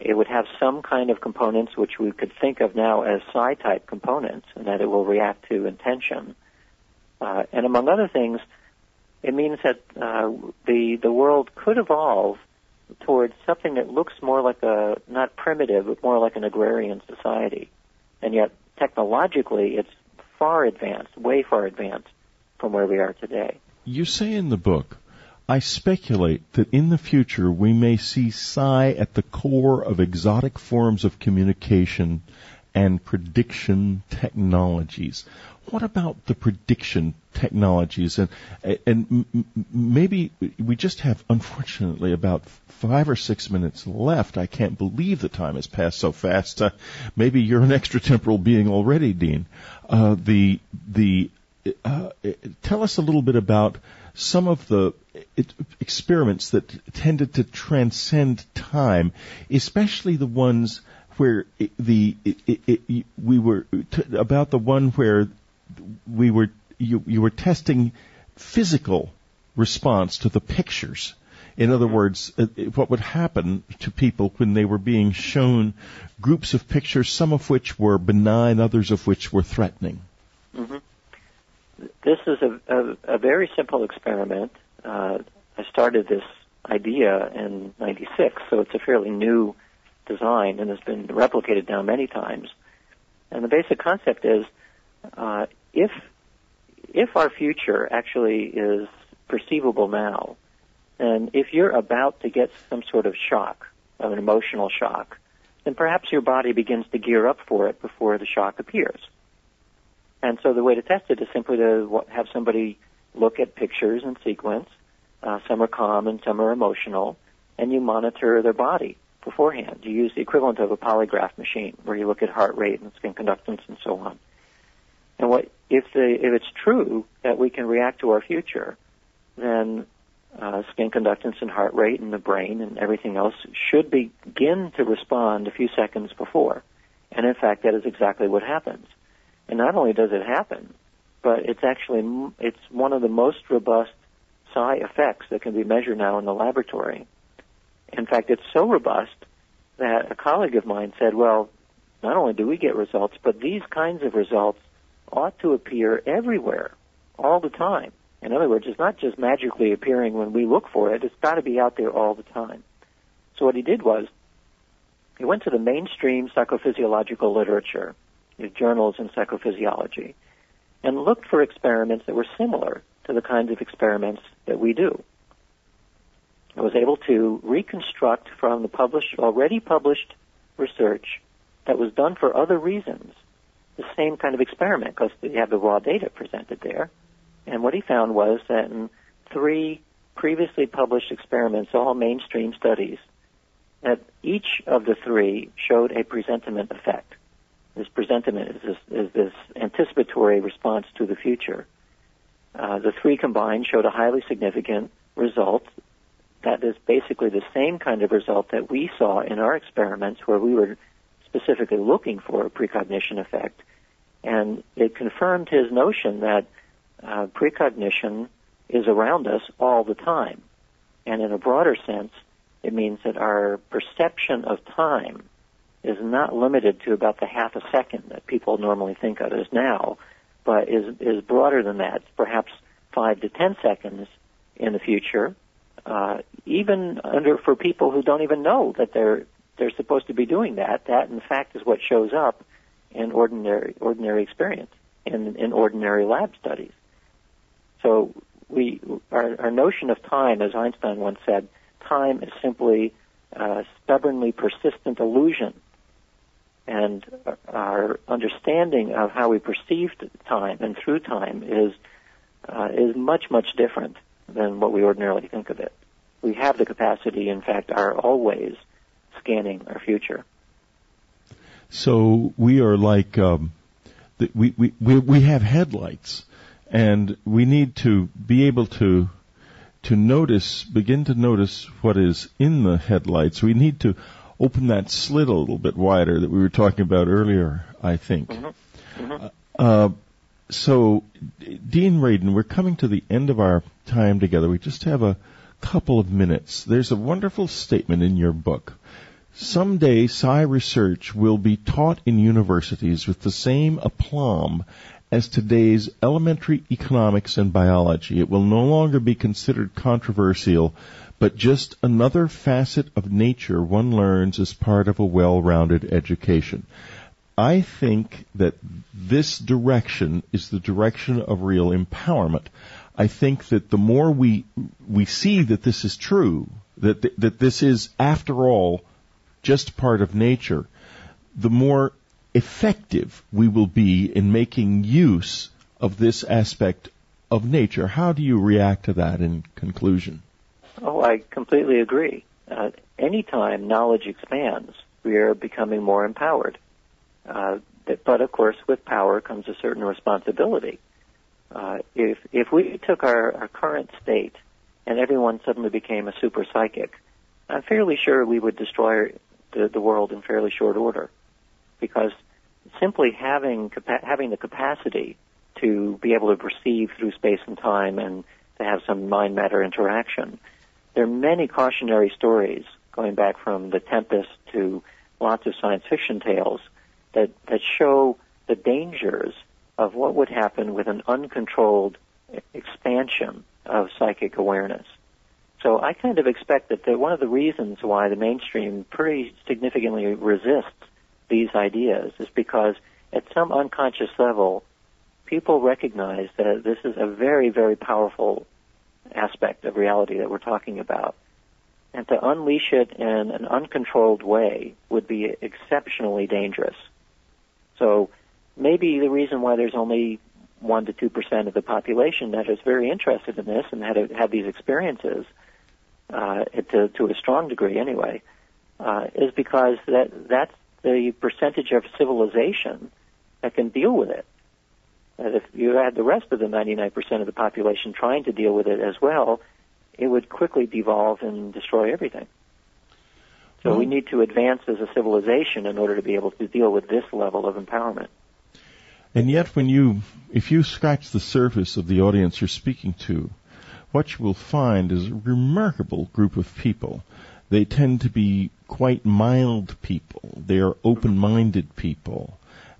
It would have some kind of components which we could think of now as psi-type components, and that it will react to intention. And among other things, it means that the world could evolve towards something that looks more like not primitive, but more like an agrarian society. And yet, technologically, it's far advanced, way far advanced from where we are today. You say in the book, I speculate that in the future we may see psi at the core of exotic forms of communication and prediction technologies. What about the prediction technologies? And maybe we just have, unfortunately, about 5 or 6 minutes left. I can't believe the time has passed so fast. Maybe you're an extratemporal being already, Dean. Tell us a little bit about some of the experiments that tended to transcend time, especially the ones where you were testing physical response to the pictures. In other words, what would happen to people when they were being shown groups of pictures, some of which were benign, others of which were threatening. Mm-hmm. This is a very simple experiment. I started this idea in '96, so it's a fairly new design and has been replicated now many times. And the basic concept is, if our future actually is perceivable now, and if you're about to get some sort of shock, of an emotional shock, then perhaps your body begins to gear up for it before the shock appears. And so the way to test it is simply to have somebody look at pictures in sequence. Some are calm and some are emotional, and you monitor their body beforehand. You use the equivalent of a polygraph machine, where you look at heart rate and skin conductance and so on. And if it's true that we can react to our future, then skin conductance and heart rate and the brain and everything else should begin to respond a few seconds before. And in fact, that is exactly what happens. And not only does it happen, but it's one of the most robust psi effects that can be measured now in the laboratory. In fact, it's so robust that a colleague of mine said, well, not only do we get results, but these kinds of results ought to appear everywhere, all the time. In other words, it's not just magically appearing when we look for it. It's got to be out there all the time. So what he did was he went to the mainstream psychophysiological literature, the journals in psychophysiology, and looked for experiments that were similar to the kinds of experiments that we do. I was able to reconstruct from the already published research that was done for other reasons the same kind of experiment, because you have the raw data presented there. And what he found was that in 3 previously published experiments, all mainstream studies, that each of the 3 showed a presentiment effect. This presentiment is this anticipatory response to the future. The 3 combined showed a highly significant result that is basically the same kind of result that we saw in our experiments, where we were specifically looking for a precognition effect. And it confirmed his notion that precognition is around us all the time. And in a broader sense, it means that our perception of time is not limited to about the half a second that people normally think of as now, but is broader than that, perhaps 5 to 10 seconds in the future, even for people who don't even know that they're supposed to be doing that. That, in fact, is what shows up in ordinary experience, in ordinary lab studies. So our notion of time, as Einstein once said, time is simply a stubbornly persistent illusion. And our understanding of how we perceive time and through time is much, much different than what we ordinarily think of it. We have the capacity, in fact, are always scanning our future. So we are like we have headlights, and we need to be able to begin to notice what is in the headlights. We need to open that slit a little bit wider that we were talking about earlier, I think. Mm-hmm. Mm-hmm. So, Dean Radin, we're coming to the end of our time together. We just have a couple of minutes. There's a wonderful statement in your book. Someday, psi research will be taught in universities with the same aplomb as today's elementary economics and biology. It will no longer be considered controversial, but just another facet of nature one learns as part of a well-rounded education. I think that this direction is the direction of real empowerment. I think that the more we see that this is true, that this is, after all, just part of nature, the more effective we will be in making use of this aspect of nature. How do you react to that in conclusion? Oh, I completely agree. Anytime knowledge expands, we are becoming more empowered. But of course, with power comes a certain responsibility. If we took our current state and everyone suddenly became a super psychic, I'm fairly sure we would destroy the world in fairly short order, because simply having the capacity to be able to perceive through space and time and to have some mind-matter interaction. There are many cautionary stories going back from The Tempest to lots of science fiction tales that show the dangers of what would happen with an uncontrolled expansion of psychic awareness. So I kind of expect that one of the reasons why the mainstream pretty significantly resists these ideas is because at some unconscious level, people recognize that this is a very, very powerful aspect of reality that we're talking about. And to unleash it in an uncontrolled way would be exceptionally dangerous. So maybe the reason why there's only 1 to 2% of the population that is very interested in this and had these experiences, to a strong degree anyway, is because that's the percentage of civilization that can deal with it. And if you had the rest of the 99% of the population trying to deal with it as well, it would quickly devolve and destroy everything. So we need to advance as a civilization in order to be able to deal with this level of empowerment. And yet if you scratch the surface of the audience you're speaking to, what you will find is a remarkable group of people. They tend to be quite mild people. They are open-minded people.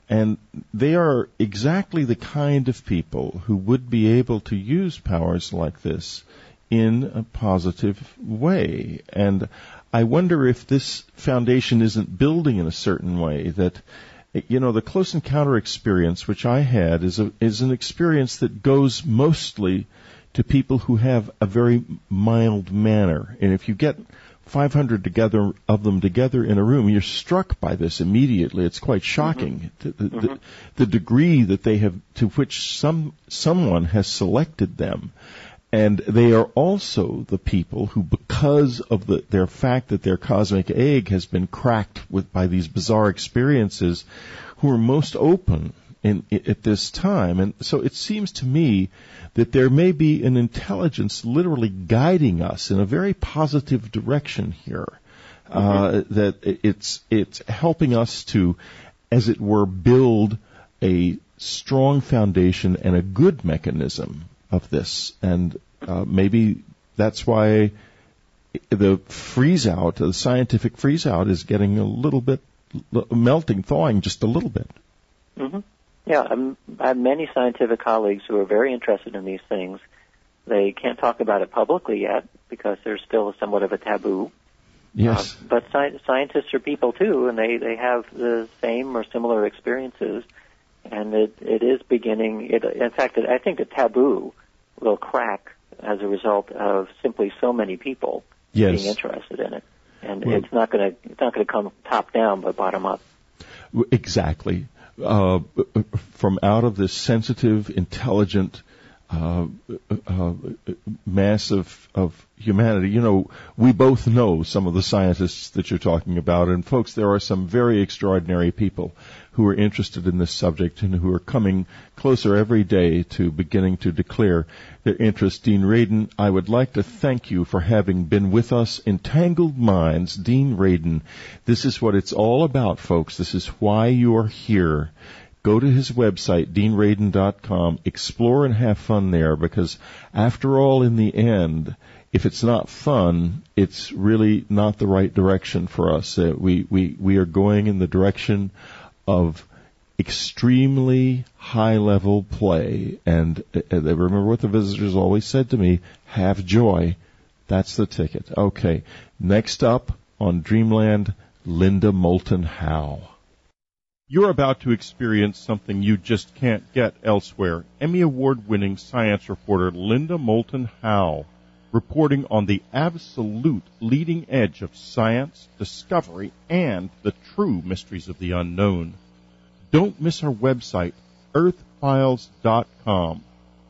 And they are exactly the kind of people who would be able to use powers like this in a positive way. And I wonder if this foundation isn't building in a certain way, that, the close encounter experience, which I had, is an experience that goes mostly to people who have a very mild manner. And if you get 500 of them together in a room, you're struck by this immediately. It's quite shocking. The degree that they have, to which someone has selected them. And they are also the people who, because of their fact that their cosmic egg has been cracked by these bizarre experiences, who are most open at this time. And so it seems to me that there may be an intelligence literally guiding us in a very positive direction here. That it's helping us to, as it were, build a strong foundation and a good mechanism of this. And maybe that's why the freeze-out, the scientific freeze-out, is getting a little bit thawing just a little bit. Mm-hmm. Yeah, I have many scientific colleagues who are very interested in these things. They can't talk about it publicly yet because there's still somewhat of a taboo. Yes. But scientists are people too, and they have the same or similar experiences. And it is beginning. In fact, I think the taboo will crack as a result of simply so many people being interested in it. And it's not going to come top down but bottom up. Exactly. From out of this sensitive, intelligent mass of humanity. We both know some of the scientists that you're talking about, and folks, there are some very extraordinary people who are interested in this subject and who are coming closer every day to beginning to declare their interest. Dean Radin, I would like to thank you for having been with us. Entangled Minds, Dean Radin. This is what it's all about, folks. This is why you are here. Go to his website, deanradin.com, explore and have fun there, because after all, in the end, if it's not fun, it's really not the right direction for us. We are going in the direction of extremely high-level play, and remember what the visitors always said to me, have joy. That's the ticket. Okay, next up on Dreamland, Linda Moulton Howe. You're about to experience something you just can't get elsewhere. Emmy Award-winning science reporter Linda Moulton Howe, reporting on the absolute leading edge of science, discovery, and the true mysteries of the unknown. Don't miss our website, earthfiles.com,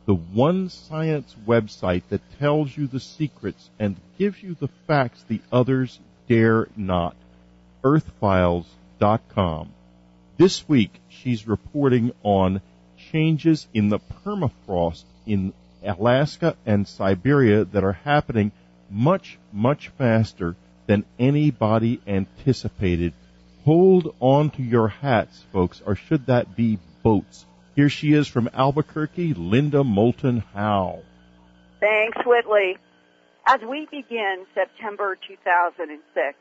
the one science website that tells you the secrets and gives you the facts the others dare not. earthfiles.com. This week, she's reporting on changes in the permafrost in Alaska and Siberia that are happening much, much faster than anybody anticipated. Hold on to your hats, folks, or should that be boats? Here she is from Albuquerque, Linda Moulton Howe. Thanks, Whitley. As we begin September 2006,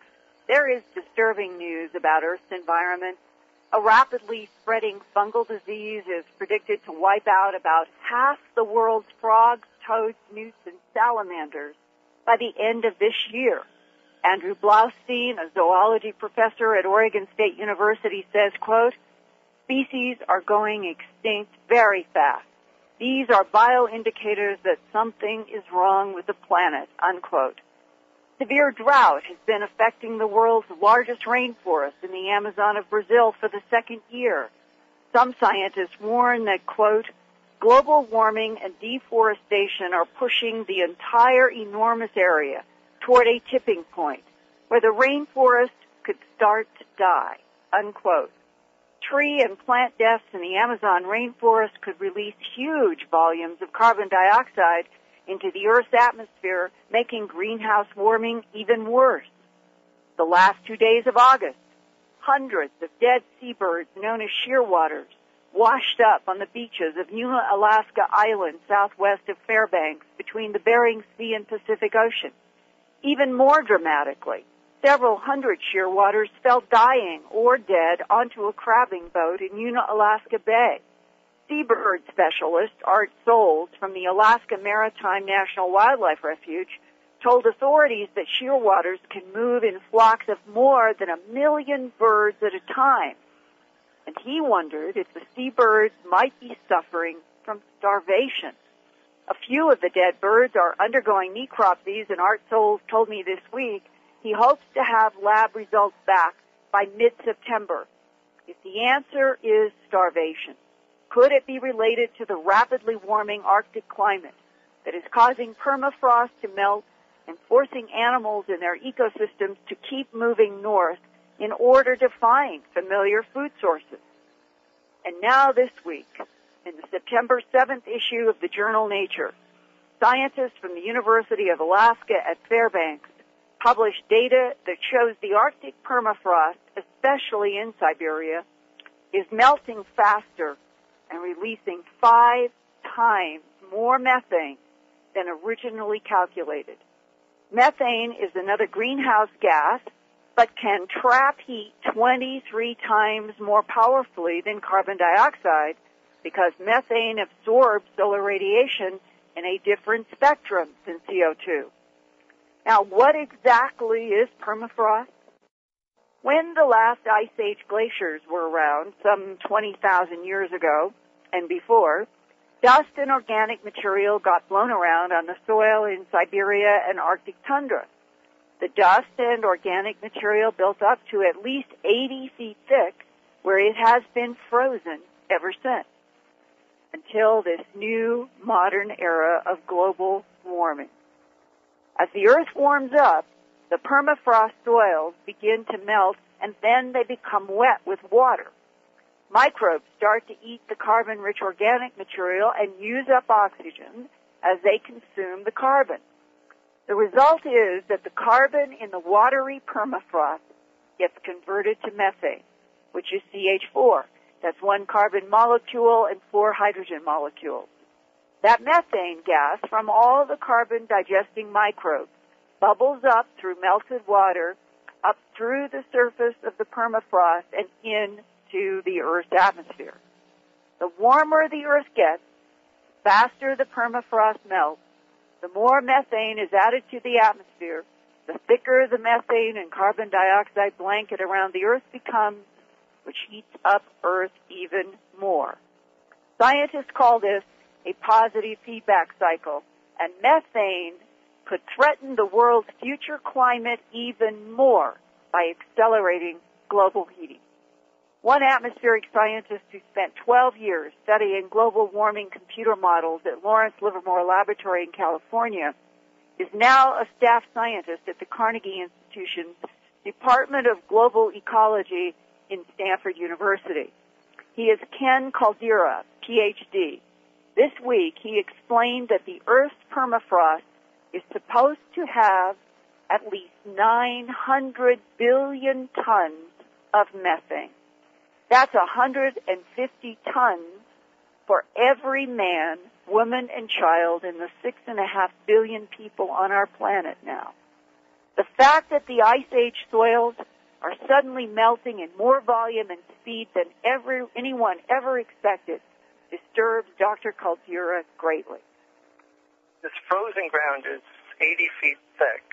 there is disturbing news about Earth's environment. A rapidly spreading fungal disease is predicted to wipe out about half the world's frogs, toads, newts, and salamanders by the end of this year. Andrew Blaustein, a zoology professor at Oregon State University, says, quote, species are going extinct very fast. These are bioindicators that something is wrong with the planet, unquote. Severe drought has been affecting the world's largest rainforest in the Amazon of Brazil for the second year. Some scientists warn that, quote, global warming and deforestation are pushing the entire enormous area toward a tipping point where the rainforest could start to die, unquote. Tree and plant deaths in the Amazon rainforest could release huge volumes of carbon dioxide into the Earth's atmosphere, making greenhouse warming even worse. The last 2 days of August, hundreds of dead seabirds known as shearwaters washed up on the beaches of Nuna, Alaska Island, southwest of Fairbanks, between the Bering Sea and Pacific Ocean. Even more dramatically, several hundred shearwaters fell dying or dead onto a crabbing boat in Nuna, Alaska Bay. Seabird specialist Art Souls from the Alaska Maritime National Wildlife Refuge told authorities that shearwaters can move in flocks of more than 1 million birds at a time. And he wondered if the seabirds might be suffering from starvation. A few of the dead birds are undergoing necropsies, and Art Souls told me this week he hopes to have lab results back by mid-September. If the answer is starvation, could it be related to the rapidly warming Arctic climate that is causing permafrost to melt and forcing animals in their ecosystems to keep moving north in order to find familiar food sources? And now this week, in the September 7th issue of the journal Nature, scientists from the University of Alaska at Fairbanks published data that shows the Arctic permafrost, especially in Siberia, is melting faster and releasing 5 times more methane than originally calculated. Methane is another greenhouse gas, but can trap heat 23 times more powerfully than carbon dioxide because methane absorbs solar radiation in a different spectrum than CO2. Now, what exactly is permafrost? When the last ice age glaciers were around, some 20,000 years ago and before, dust and organic material got blown around on the soil in Siberia and Arctic tundra. The dust and organic material built up to at least 80 feet thick, where it has been frozen ever since, until this new modern era of global warming. As the Earth warms up, the permafrost soils begin to melt, and then they become wet with water. Microbes start to eat the carbon-rich organic material and use up oxygen as they consume the carbon. The result is that the carbon in the watery permafrost gets converted to methane, which is CH4. That's 1 carbon molecule and 4 hydrogen molecules. That methane gas from all the carbon-digesting microbes bubbles up through melted water, up through the surface of the permafrost, and into the Earth's atmosphere. The warmer the Earth gets, the faster the permafrost melts, the more methane is added to the atmosphere, the thicker the methane and carbon dioxide blanket around the Earth becomes, which heats up Earth even more. Scientists call this a positive feedback cycle, and methane could threaten the world's future climate even more by accelerating global heating. One atmospheric scientist who spent 12 years studying global warming computer models at Lawrence Livermore Laboratory in California is now a staff scientist at the Carnegie Institution's Department of Global Ecology in Stanford University. He is Ken Caldeira, PhD. This week, he explained that the Earth's permafrost is supposed to have at least 900 billion tons of methane. That's 150 tons for every man, woman, and child in the 6.5 billion people on our planet now. The fact that the Ice Age soils are suddenly melting in more volume and speed than anyone ever expected disturbs Dr. Caldeira greatly. This frozen ground is 80 feet thick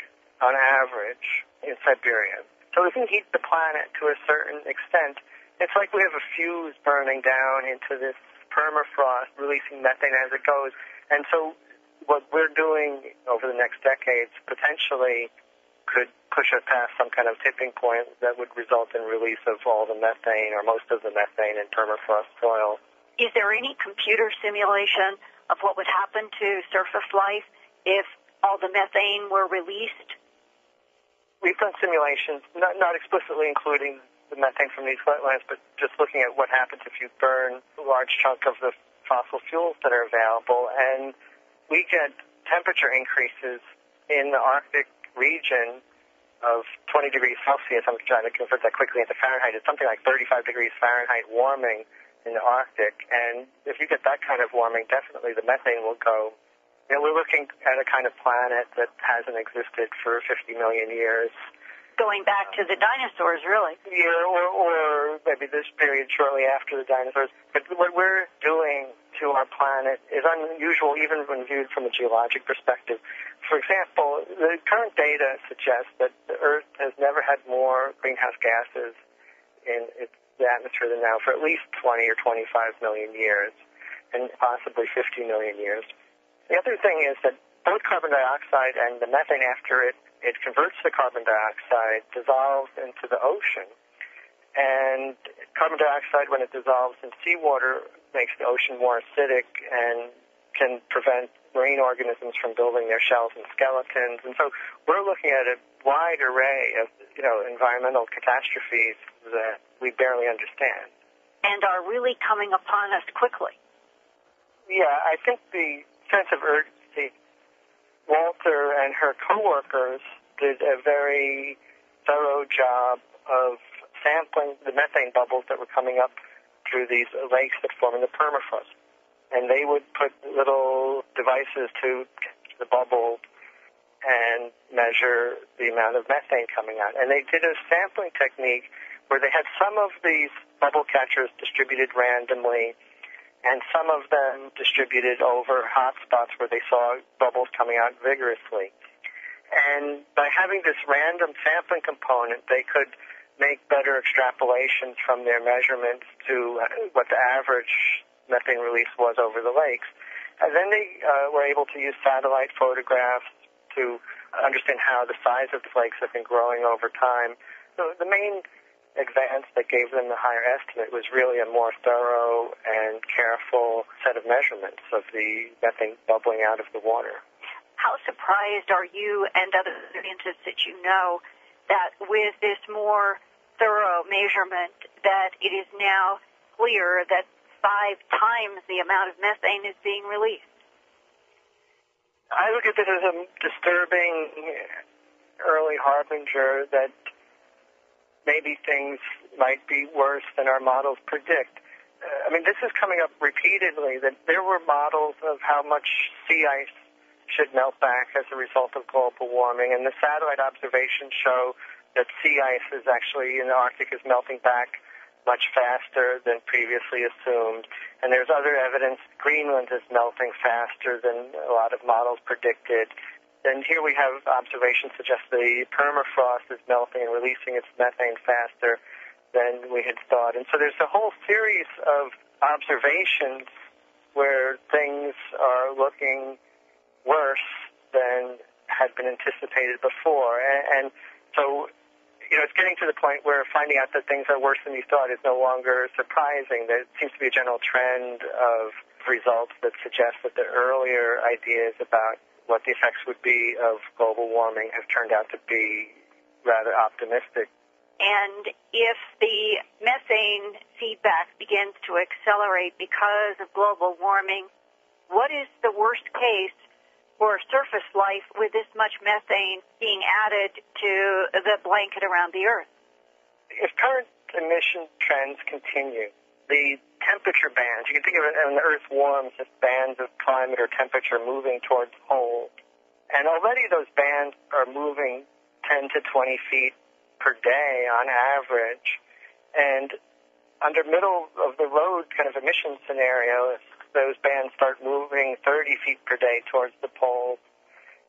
on average in Siberia. So if we heat the planet to a certain extent, it's like we have a fuse burning down into this permafrost, releasing methane as it goes. And so what we're doing over the next decades potentially could push us past some kind of tipping point that would result in release of all the methane or most of the methane in permafrost soil. Is there any computer simulation of what would happen to surface life if all the methane were released? We've done simulations, not explicitly including the methane from these wetlands, but just looking at what happens if you burn a large chunk of the fossil fuels that are available. And we get temperature increases in the Arctic region of 20 degrees Celsius. I'm trying to convert that quickly into Fahrenheit. It's something like 35 degrees Fahrenheit warming in the Arctic. And if you get that kind of warming, definitely the methane will go. You know, we're looking at a kind of planet that hasn't existed for 50 million years. Going back to the dinosaurs, really. Yeah, or maybe this period shortly after the dinosaurs. But what we're doing to our planet is unusual even when viewed from a geologic perspective. For example, the current data suggests that the Earth has never had more greenhouse gases in the atmosphere than now for at least 20 or 25 million years, and possibly 50 million years. The other thing is that both carbon dioxide and the methane after it converts the carbon dioxide, dissolves into the ocean. And carbon dioxide, when it dissolves in seawater, makes the ocean more acidic and can prevent marine organisms from building their shells and skeletons. And so we're looking at a wide array of, environmental catastrophes that we barely understand. And are really coming upon us quickly. Yeah, I think the sense of urgency, Walter and her coworkers did a very thorough job of sampling the methane bubbles that were coming up through these lakes that form in the permafrost. And they would put little devices to catch the bubble and measure the amount of methane coming out. And they did a sampling technique where they had some of these bubble catchers distributed randomly and some of them distributed over hot spots where they saw bubbles coming out vigorously. And by having this random sampling component, they could make better extrapolations from their measurements to what the average methane release was over the lakes. And then they were able to use satellite photographs to understand how the size of the lakes have been growing over time. So the main advance that gave them the higher estimate was really a more thorough and careful set of measurements of the methane bubbling out of the water. How surprised are you and other scientists that you know that with this more thorough measurement that it is now clear that 5 times the amount of methane is being released? I look at this as a disturbing early harbinger that maybe things might be worse than our models predict. This is coming up repeatedly, that there were models of how much sea ice should melt back as a result of global warming, and the satellite observations show that sea ice is actually in the Arctic is melting back much faster than previously assumed. And there's other evidence Greenland is melting faster than a lot of models predicted. And here we have observations suggest the permafrost is melting and releasing its methane faster than we had thought. And so there's a whole series of observations where things are looking worse than had been anticipated before. And so it's getting to the point where finding out that things are worse than you thought is no longer surprising. There seems to be a general trend of results that suggest that the earlier ideas about what the effects would be of global warming have turned out to be rather optimistic. And if the methane feedback begins to accelerate because of global warming, what is the worst case for surface life with this much methane being added to the blanket around the Earth? If current emission trends continue, the temperature bands, you can think of it when the Earth warms as bands of climate or temperature moving towards poles. And already those bands are moving 10 to 20 feet per day on average. And under middle of the road kind of emission scenario, those bands start moving 30 feet per day towards the poles.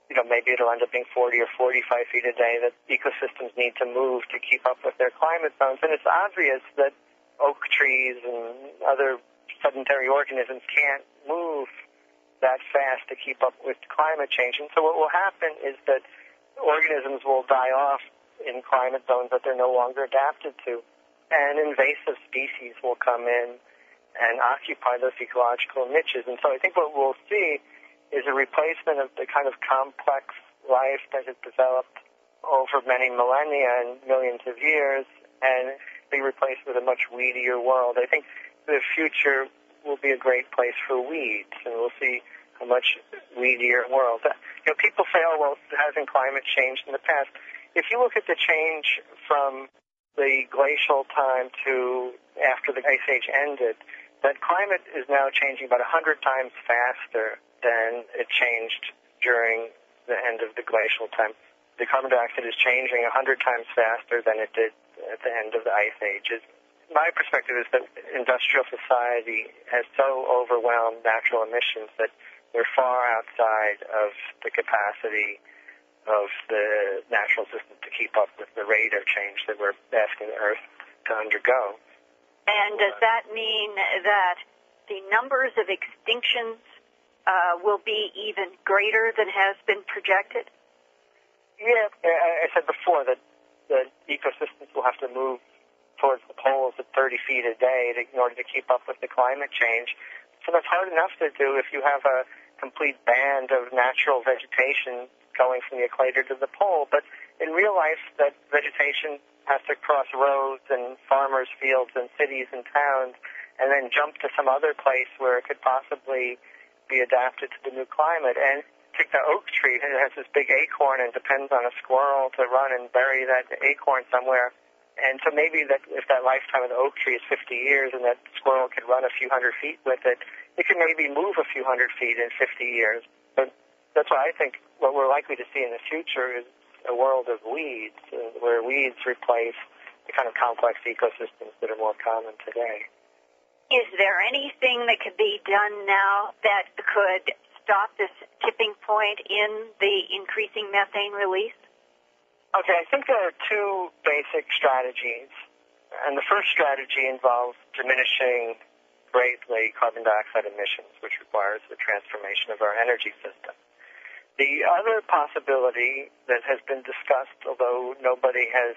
Maybe it'll end up being 40 or 45 feet a day that ecosystems need to move to keep up with their climate zones. And it's obvious that oak trees and other sedentary organisms can't move that fast to keep up with climate change. And so what will happen is that organisms will die off in climate zones that they're no longer adapted to. And invasive species will come in and occupy those ecological niches. And so I think what we'll see is a replacement of the kind of complex life that has developed over many millennia and millions of years and be replaced with a much weedier world. I think the future will be a great place for weeds, and we'll see a much weedier world. People say, oh, well, hasn't climate changed in the past? If you look at the change from the glacial time to after the Ice Age ended, that climate is now changing about 100 times faster than it changed during the end of the glacial time. The carbon dioxide is changing 100 times faster than it did at the end of the Ice Ages. My perspective is that industrial society has so overwhelmed natural emissions that we're far outside of the capacity of the natural system to keep up with the rate of change that we're asking the Earth to undergo. And does that mean that the numbers of extinctions will be even greater than has been projected? Yeah, I said before that the ecosystems will have to move towards the poles at 30 feet a day in order to keep up with the climate change. So that's hard enough to do if you have a complete band of natural vegetation going from the equator to the pole. But in real life, that vegetation has to cross roads and farmers' fields and cities and towns and then jump to some other place where it could possibly be adapted to the new climate. And take the oak tree, it has this big acorn and depends on a squirrel to run and bury that acorn somewhere. And so maybe that if that lifetime of the oak tree is 50 years and that squirrel could run a few hundred feet with it, it can maybe move a few hundred feet in 50 years. But that's why I think what we're likely to see in the future is a world of weeds, where weeds replace the kind of complex ecosystems that are more common today. Is there anything that could be done now that could stop this tipping point in the increasing methane release? Okay, I think there are two basic strategies. And the first strategy involves diminishing greatly carbon dioxide emissions, which requires the transformation of our energy system. The other possibility that has been discussed, although nobody has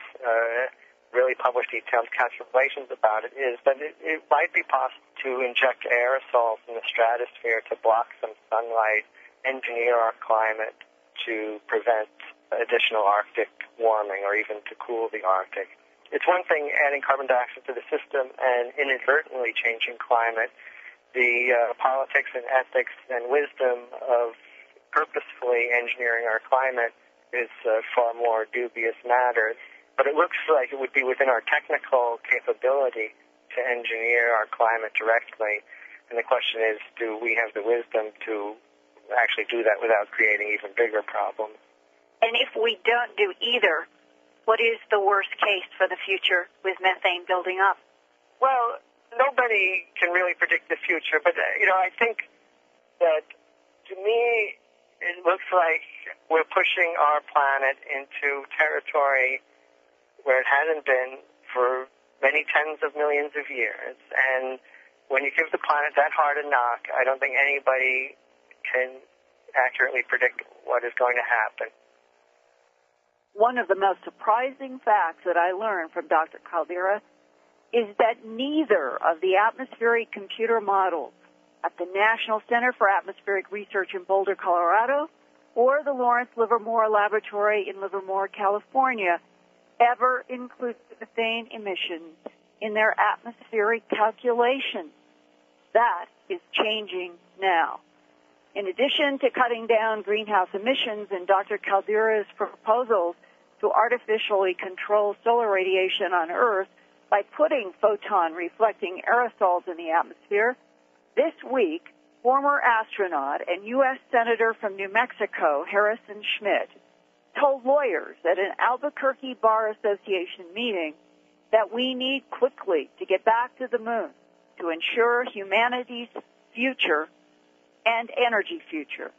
really published detailed calculations about it, is that it might be possible to inject aerosols in the stratosphere to block some sunlight, engineer our climate to prevent additional Arctic warming or even to cool the Arctic. It's one thing adding carbon dioxide to the system and inadvertently changing climate. The politics and ethics and wisdom of purposefully engineering our climate is far more dubious matter. But it looks like it would be within our technical capability to engineer our climate directly. And the question is, do we have the wisdom to actually do that without creating even bigger problems? And if we don't do either, what is the worst case for the future with methane building up? Well, nobody can really predict the future, but, I think that, to me, it looks like we're pushing our planet into territory where it hasn't been for many tens of millions of years. And when you give the planet that hard a knock, I don't think anybody can accurately predict what is going to happen. One of the most surprising facts that I learned from Dr. Caldera is that neither of the atmospheric computer models at the National Center for Atmospheric Research in Boulder, Colorado, or the Lawrence Livermore Laboratory in Livermore, California, ever include methane emissions in their atmospheric calculations. That is changing now. In addition to cutting down greenhouse emissions and Dr. Caldera's proposals to artificially control solar radiation on Earth by putting photon-reflecting aerosols in the atmosphere, this week, former astronaut and U.S. Senator from New Mexico, Harrison Schmitt, told lawyers at an Albuquerque Bar Association meeting that we need quickly to get back to the moon to ensure humanity's future and energy future.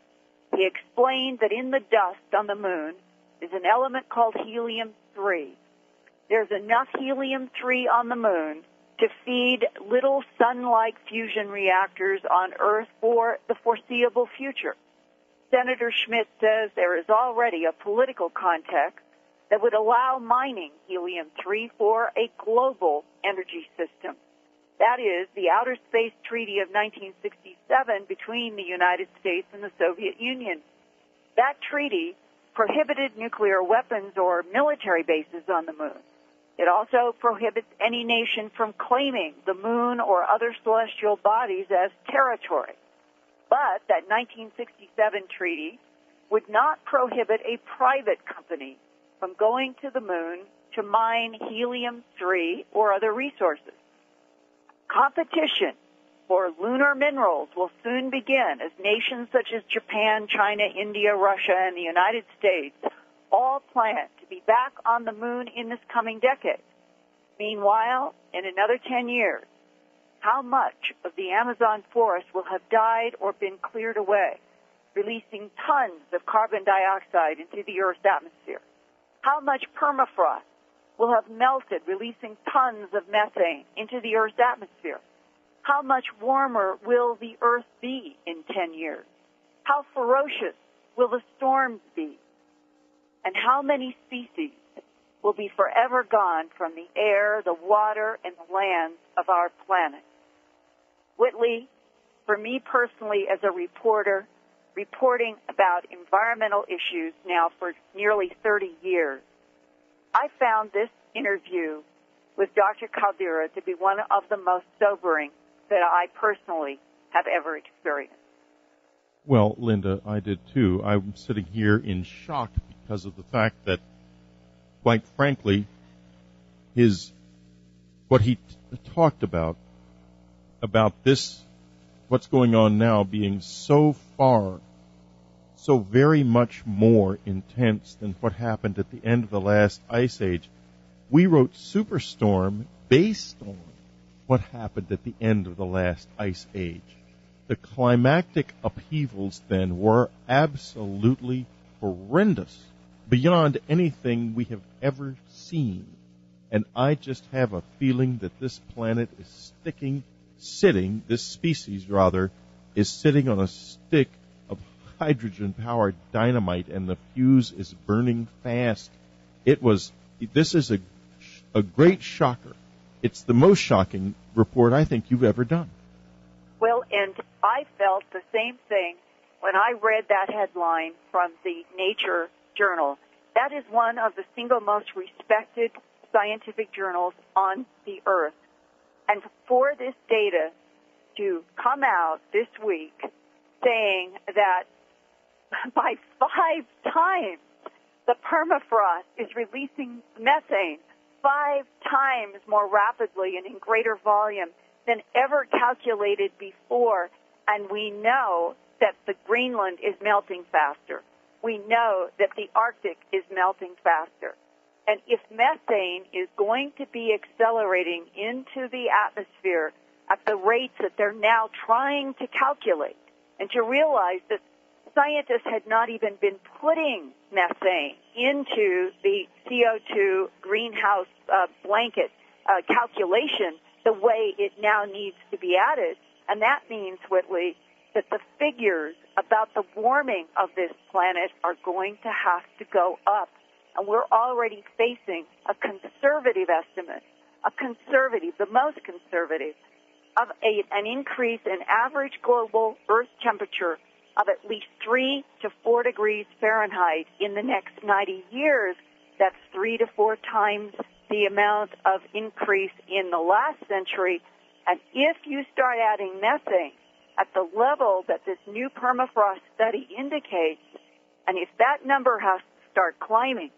He explained that in the dust on the moon is an element called helium-3. There's enough helium-3 on the moon to feed little sun-like fusion reactors on Earth for the foreseeable future. Senator Schmidt says there is already a political context that would allow mining helium-3 for a global energy system. That is the Outer Space Treaty of 1967 between the United States and the Soviet Union. That treaty prohibited nuclear weapons or military bases on the moon. It also prohibits any nation from claiming the moon or other celestial bodies as territory. But that 1967 treaty would not prohibit a private company from going to the moon to mine helium-3 or other resources. Competition for lunar minerals will soon begin as nations such as Japan, China, India, Russia, and the United States all plan to be back on the moon in this coming decade. Meanwhile, in another 10 years, how much of the Amazon forest will have died or been cleared away, releasing tons of carbon dioxide into the Earth's atmosphere? How much permafrost will have melted, releasing tons of methane into the Earth's atmosphere? How much warmer will the Earth be in 10 years? How ferocious will the storms be? And how many species will be forever gone from the air, the water, and the lands of our planet? Whitley, for me personally as a reporter, reporting about environmental issues now for nearly 30 years, I found this interview with Dr. Caldera to be one of the most sobering that I personally have ever experienced. Well, Linda, I did too. I'm sitting here in shock because of the fact that, quite frankly, what he talked about this, what's going on now, being so very much more intense than what happened at the end of the last ice age. We wrote Superstorm based on what happened at the end of the last ice age. The climactic upheavals then were absolutely horrendous, beyond anything we have ever seen. And I just have a feeling that this planet is this species is sitting on a stick of hydrogen-powered dynamite, and the fuse is burning fast. This is a great shocker. It's the most shocking report I think you've ever done. Well, and I felt the same thing when I read that headline from the Nature journal. That is one of the single most respected scientific journals on the earth. And for this data to come out this week saying that by 5 times the permafrost is releasing methane 5 times more rapidly and in greater volume than ever calculated before, and we know that the Greenland is melting faster. We know that the Arctic is melting faster. And if methane is going to be accelerating into the atmosphere at the rates that they're now trying to calculate, and to realize that scientists had not even been putting methane into the CO2 greenhouse blanket calculation the way it now needs to be added. And that means, Whitley, that the figures about the warming of this planet are going to have to go up. And we're already facing a conservative estimate, the most conservative, of an increase in average global Earth temperature of at least 3 to 4 degrees Fahrenheit in the next 90 years. That's 3 to 4 times the amount of increase in the last century. And if you start adding methane at the level that this new permafrost study indicates, and if that number has to start climbing,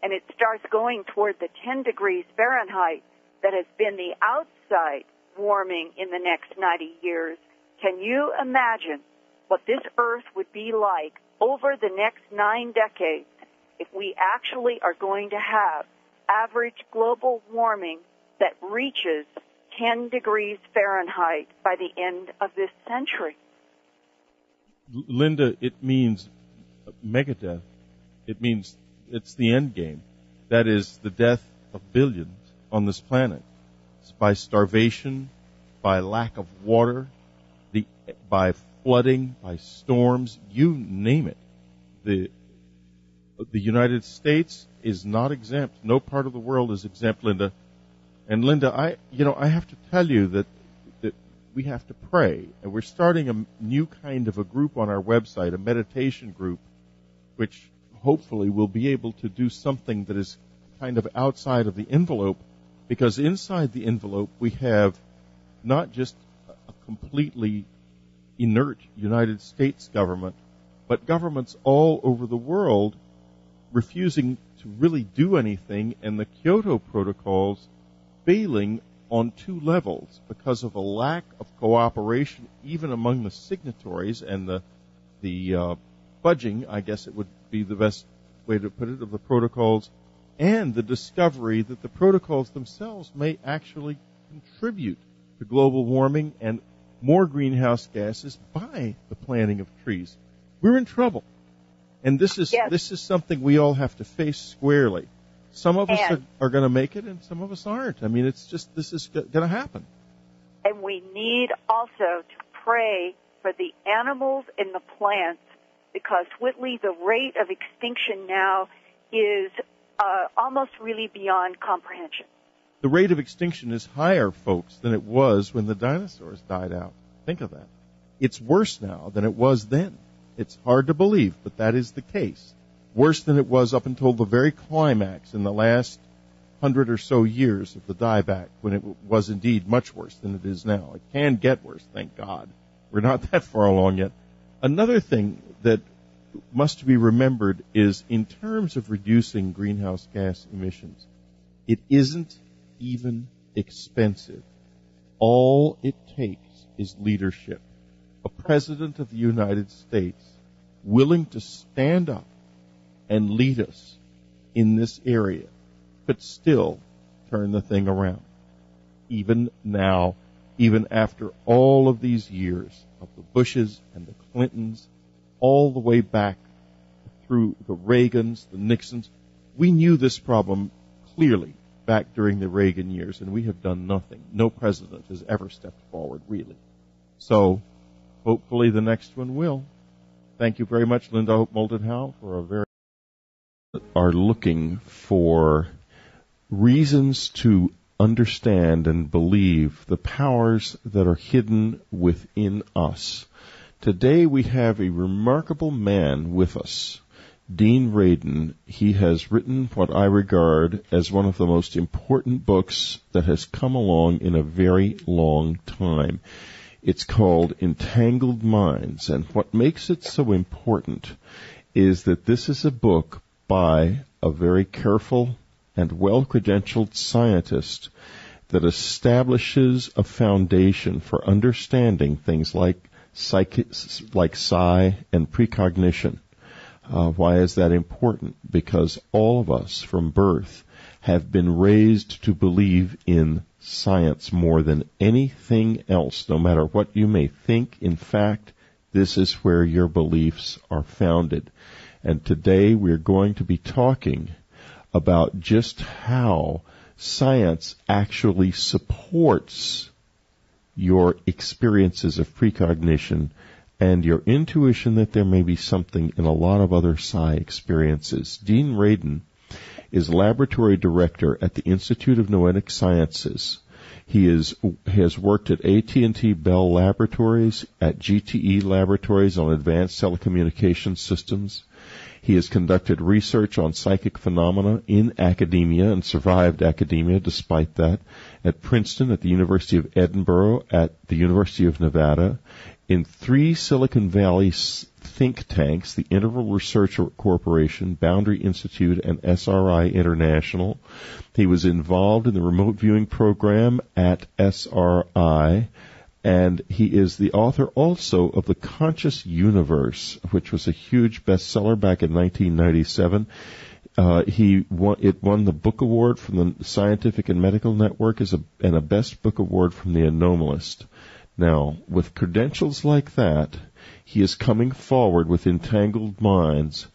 and it starts going toward the 10 degrees Fahrenheit that has been the outside warming in the next 90 years, can you imagine what this Earth would be like over the next 9 decades if we actually are going to have average global warming that reaches 10 degrees Fahrenheit by the end of this century? Linda, it means megadeath. It means it's the end game. That is the death of billions on this planet. It's by starvation, by lack of water, by flooding, by storms, you name it. The United States is not exempt. No part of the world is exempt, Linda. And Linda, I have to tell you that we have to pray. And we're starting a new kind of a group on our website, a meditation group, which hopefully will be able to do something that is kind of outside of the envelope, because inside the envelope we have not just a completely inert United States government, but governments all over the world refusing to really do anything, and the Kyoto Protocols failing on two levels because of a lack of cooperation even among the signatories and the fudging, I guess it would be the best way to put it, of the protocols, and the discovery that the protocols themselves may actually contribute to global warming and more greenhouse gases by the planting of trees. We're in trouble. And this is something we all have to face squarely. Some of us are going to make it, and some of us aren't. I mean, it's just, this is going to happen. And we need also to pray for the animals and the plants, because, Whitley, the rate of extinction now is almost really beyond comprehension. The rate of extinction is higher, folks, than it was when the dinosaurs died out. Think of that. It's worse now than it was then. It's hard to believe, but that is the case. Worse than it was up until the very climax in the last 100 or so years of the dieback, when it was indeed much worse than it is now. It can get worse, thank God. We're not that far along yet. Another thing that must be remembered is, in terms of reducing greenhouse gas emissions, it isn't even expensive. All it takes is leadership. A president of the United States willing to stand up and lead us in this area, but still turn the thing around. Even now, even after all of these years of the Bushes and the Clintons, all the way back through the Reagans, the Nixons, we knew this problem clearly back during the Reagan years, and we have done nothing. No president has ever stepped forward, really. So, hopefully the next one will. Thank you very much, Linda Hope Moldenhau, for a very... are looking for reasons to understand and believe the powers that are hidden within us. Today we have a remarkable man with us, Dean Radin. He has written what I regard as one of the most important books that has come along in a very long time. It's called Entangled Minds, and what makes it so important is that this is a book by a very careful and well-credentialed scientist that establishes a foundation for understanding things like psi and precognition. Why is that important? Because all of us from birth have been raised to believe in science more than anything else, no matter what you may think. In fact, this is where your beliefs are founded. And today we're going to be talking about just how science actually supports your experiences of precognition and your intuition that there may be something in a lot of other psi experiences. Dean Radin is laboratory director at the Institute of Noetic Sciences. He has worked at AT&T Bell Laboratories, at GTE Laboratories on advanced telecommunications systems. He has conducted research on psychic phenomena in academia and survived academia despite that, at Princeton, at the University of Edinburgh, at the University of Nevada, in 3 Silicon Valley think tanks, the Interval Research Corporation, Boundary Institute, and SRI International. He was involved in the remote viewing program at SRI, and he is the author also of The Conscious Universe, which was a huge bestseller back in 1997. It won the book award from the Scientific and Medical Network and a best book award from the Anomalist. Now, with credentials like that, he is coming forward with Entangled Minds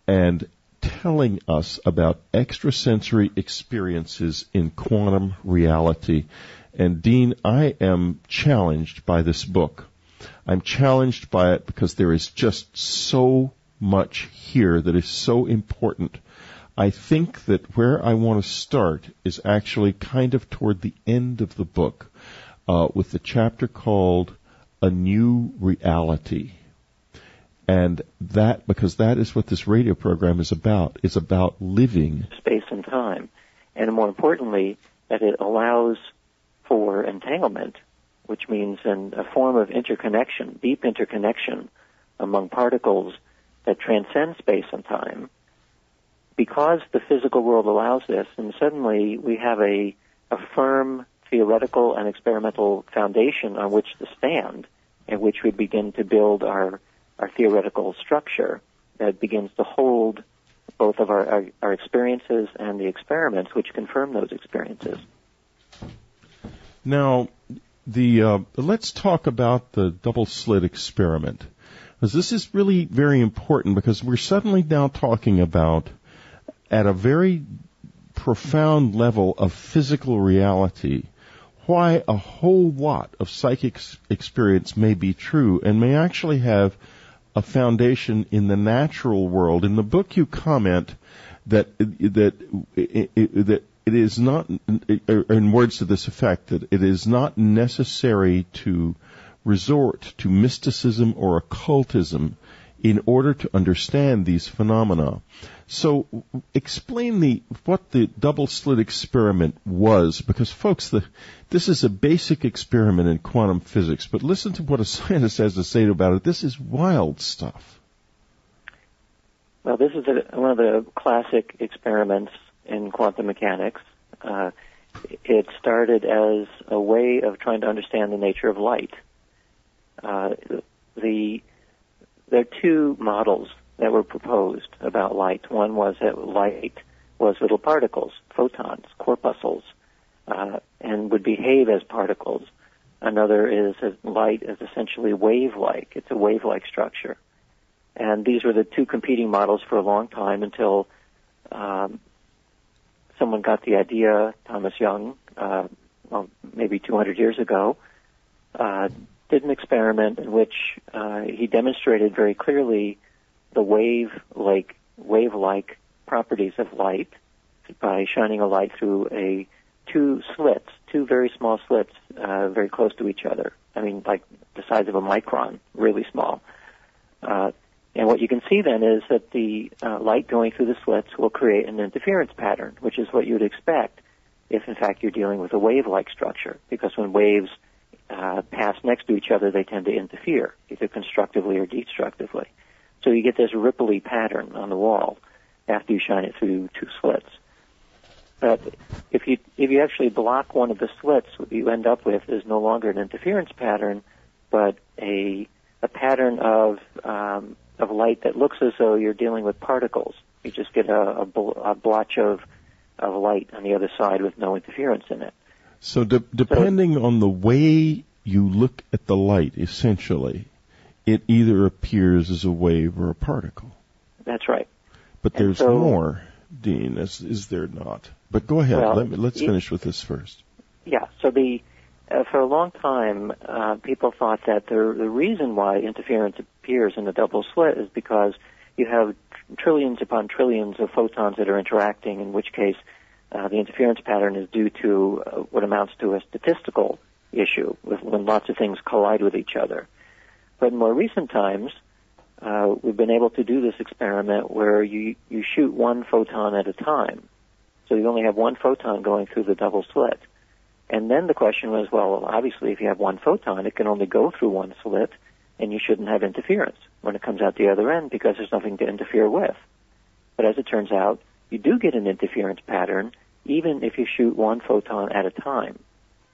and telling us about extrasensory experiences in quantum reality. And Dean, I am challenged by this book. I'm challenged by it because there is just so much here that is so important. I think that where I want to start is actually kind of toward the end of the book, with the chapter called A New Reality. And that, because that is what this radio program is about. It's about living space and time. And more importantly, that it allows for entanglement, which means a form of interconnection, deep interconnection among particles that transcend space and time. Because the physical world allows this, and suddenly we have a firm theoretical and experimental foundation on which to stand, in which we begin to build our theoretical structure that begins to hold both of our experiences and the experiments which confirm those experiences. Now, let's talk about the double slit experiment, because this is really very important, because we're suddenly now talking about, at a very profound level of physical reality, why a whole lot of psychic experience may be true and may actually have a foundation in the natural world. In the book, you comment that it is not, in words to this effect, that it is not necessary to resort to mysticism or occultism in order to understand these phenomena. So explain what the double slit experiment was, because folks, this is a basic experiment in quantum physics, but listen to what a scientist has to say about it. This is wild stuff. Well, this is one of the classic experiments in quantum mechanics. It started as a way of trying to understand the nature of light. There are two models that were proposed about light. One was that light was little particles, photons, corpuscles, and would behave as particles. Another is that light is essentially wave-like. It's a wave-like structure. And these were the two competing models for a long time until someone got the idea, Thomas Young, maybe 200 years ago, did an experiment in which he demonstrated very clearly the wave-like properties of light by shining a light through two very small slits, very close to each other. I mean, like the size of a micron, really small. And what you can see then is that the light going through the slits will create an interference pattern, which is what you would expect if, in fact, you're dealing with a wave-like structure, because when waves pass next to each other, they tend to interfere, either constructively or destructively. So you get this ripply pattern on the wall after you shine it through two slits. But if you actually block one of the slits, what you end up with is no longer an interference pattern, but a pattern of light that looks as though you're dealing with particles. You just get a blotch of light on the other side with no interference in it. So depending on the way you look at the light, essentially, it either appears as a wave or a particle. That's right. But there's more, Dean, is there not? But go ahead. Well, let's finish with this first. Yeah. So for a long time, people thought that the reason why interference appears in a double slit is because you have trillions upon trillions of photons that are interacting, in which case the interference pattern is due to what amounts to a statistical issue, when lots of things collide with each other. But in more recent times, we've been able to do this experiment where you shoot one photon at a time. So you only have one photon going through the double slit. And then the question was, well, obviously if you have one photon, it can only go through one slit, and you shouldn't have interference when it comes out the other end because there's nothing to interfere with. But as it turns out, you do get an interference pattern even if you shoot one photon at a time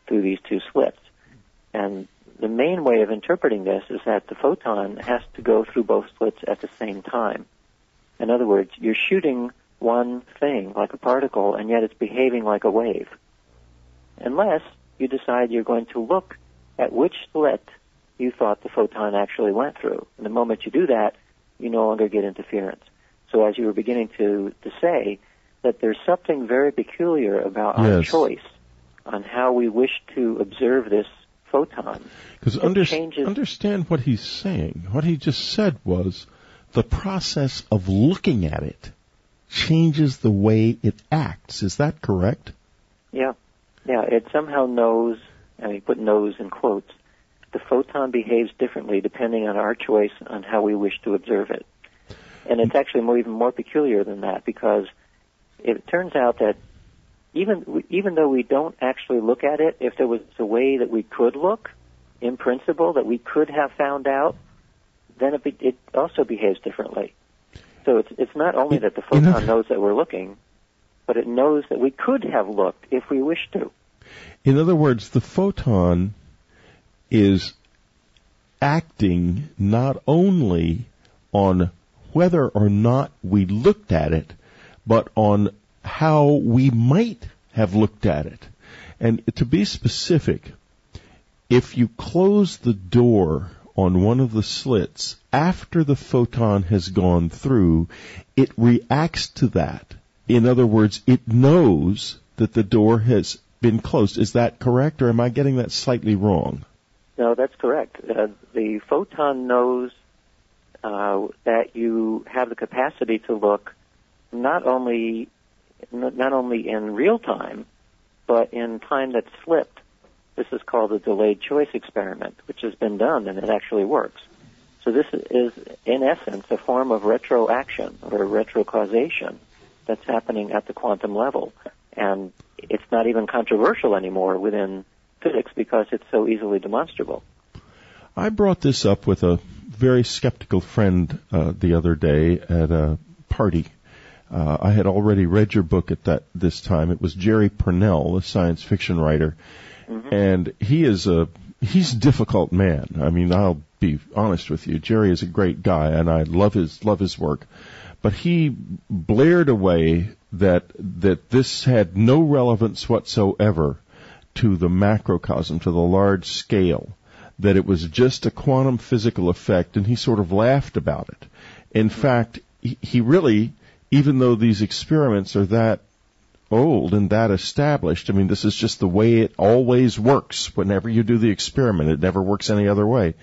through these two slits. And the main way of interpreting this is that the photon has to go through both slits at the same time. In other words, you're shooting one thing like a particle, and yet it's behaving like a wave. Unless you decide you're going to look at which slit you thought the photon actually went through. And the moment you do that, you no longer get interference. So as you were beginning to say, that there's something very peculiar about our choice on how we wish to observe this photon. Because understand what he's saying. What he just said was the process of looking at it changes the way it acts. Is that correct? Yeah. Yeah, it somehow knows, and he put knows in quotes, the photon behaves differently depending on our choice on how we wish to observe it. And it's actually even more peculiar than that, because it turns out that even though we don't actually look at it, if there was a way that we could look, in principle, that we could have found out, then it also behaves differently. So it's not only that the photon knows that we're looking, but it knows that we could have looked if we wished to. In other words, the photon is acting not only on whether or not we looked at it, but on how we might have looked at it. And to be specific, if you close the door on one of the slits after the photon has gone through, it reacts to that. In other words, it knows that the door has been closed. Is that correct, or am I getting that slightly wrong? No, that's correct. The photon knows that you have the capacity to look not only in real time, but in time that's slipped. This is called a delayed choice experiment, which has been done, and it actually works. So this is, in essence, a form of retroaction or retrocausation that's happening at the quantum level. And it's not even controversial anymore within physics because it's so easily demonstrable. I brought this up with a very skeptical friend the other day at a party. I had already read your book at this time. It was Jerry Purnell, a science fiction writer. Mm-hmm. And he's a difficult man. I mean, I'll be honest with you. Jerry is a great guy, and I love his work. But he blared away that this had no relevance whatsoever to the macrocosm, to the large scale, that it was just a quantum physical effect, and he sort of laughed about it. In fact, he really, even though these experiments are that old and that established, I mean, this is just the way it always works whenever you do the experiment. It never works any other way.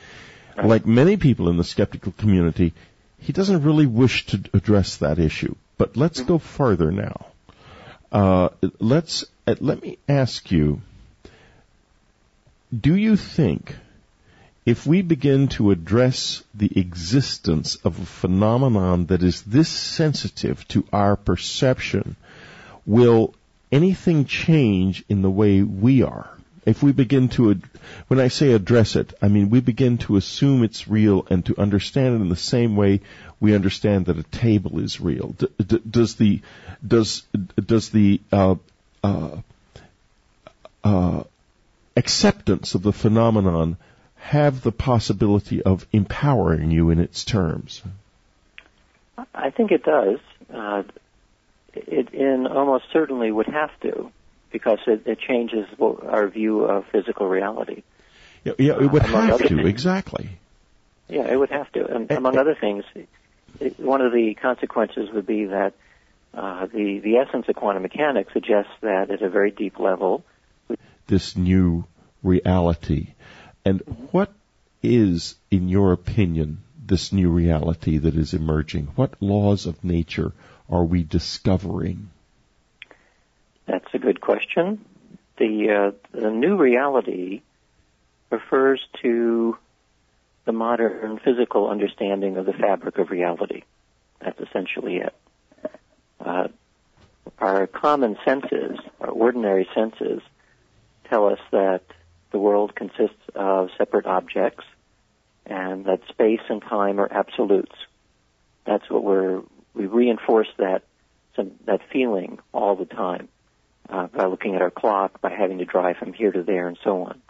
Right. Like many people in the skeptical community, he doesn't really wish to address that issue. But let's go further now. Let me ask you, do you think if we begin to address the existence of a phenomenon that is this sensitive to our perception, will anything change in the way we are? If we begin to, when I say address it, I mean we begin to assume it's real and to understand it in the same way we understand that a table is real. Does the acceptance of the phenomenon have the possibility of empowering you in its terms? I think it does. It almost certainly would have to, because it changes our view of physical reality. Yeah, it would have to, exactly. Yeah, it would have to. And among other things, one of the consequences would be that the essence of quantum mechanics suggests that at a very deep level, this new reality. And what is, in your opinion, this new reality that is emerging? What laws of nature are we discovering? That's a good question. The new reality refers to the modern physical understanding of the fabric of reality. That's essentially it. Our common senses, our ordinary senses, tell us that the world consists of separate objects and that space and time are absolutes. That's what we reinforce that feeling all the time by looking at our clock, by having to drive from here to there, and so on.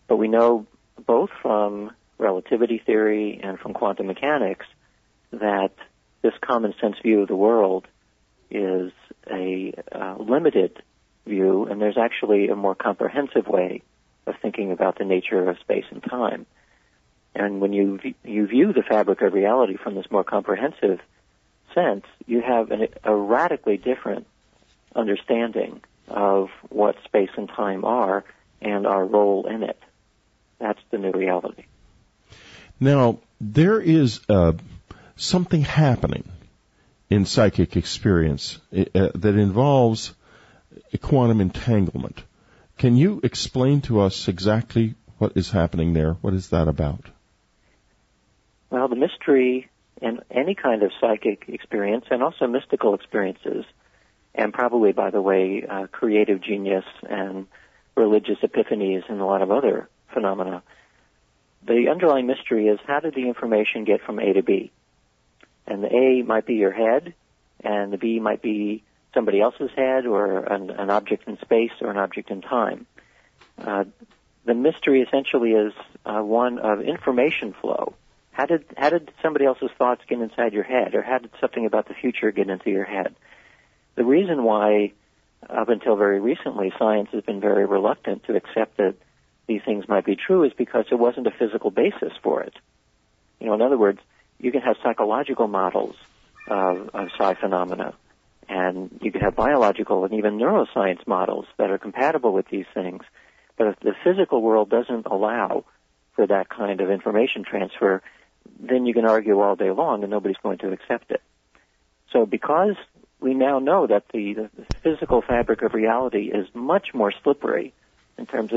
But we know both from relativity theory and from quantum mechanics that this common sense view of the world is a limited view, and there's actually a more comprehensive way of thinking about the nature of space and time. And when you view the fabric of reality from this more comprehensive sense, you have a radically different understanding of what space and time are and our role in it. That's the new reality. Now, there is something happening in psychic experience that involves a quantum entanglement. Can you explain to us exactly what is happening there? What is that about? Well, the mystery in any kind of psychic experience, and also mystical experiences, and probably, by the way, creative genius and religious epiphanies and a lot of other phenomena, the underlying mystery is, how did the information get from A to B? And the A might be your head, and the B might be somebody else's head, or an object in space, or an object in time. The mystery essentially is one of information flow. How did somebody else's thoughts get inside your head, or how did something about the future get into your head? The reason why, up until very recently, science has been very reluctant to accept that these things might be true is because there wasn't a physical basis for it. In other words, you can have psychological models of psi phenomena, and you can have biological and even neuroscience models that are compatible with these things. But if the physical world doesn't allow for that kind of information transfer, then you can argue all day long and nobody's going to accept it. So because we now know that the physical fabric of reality is much more slippery in terms of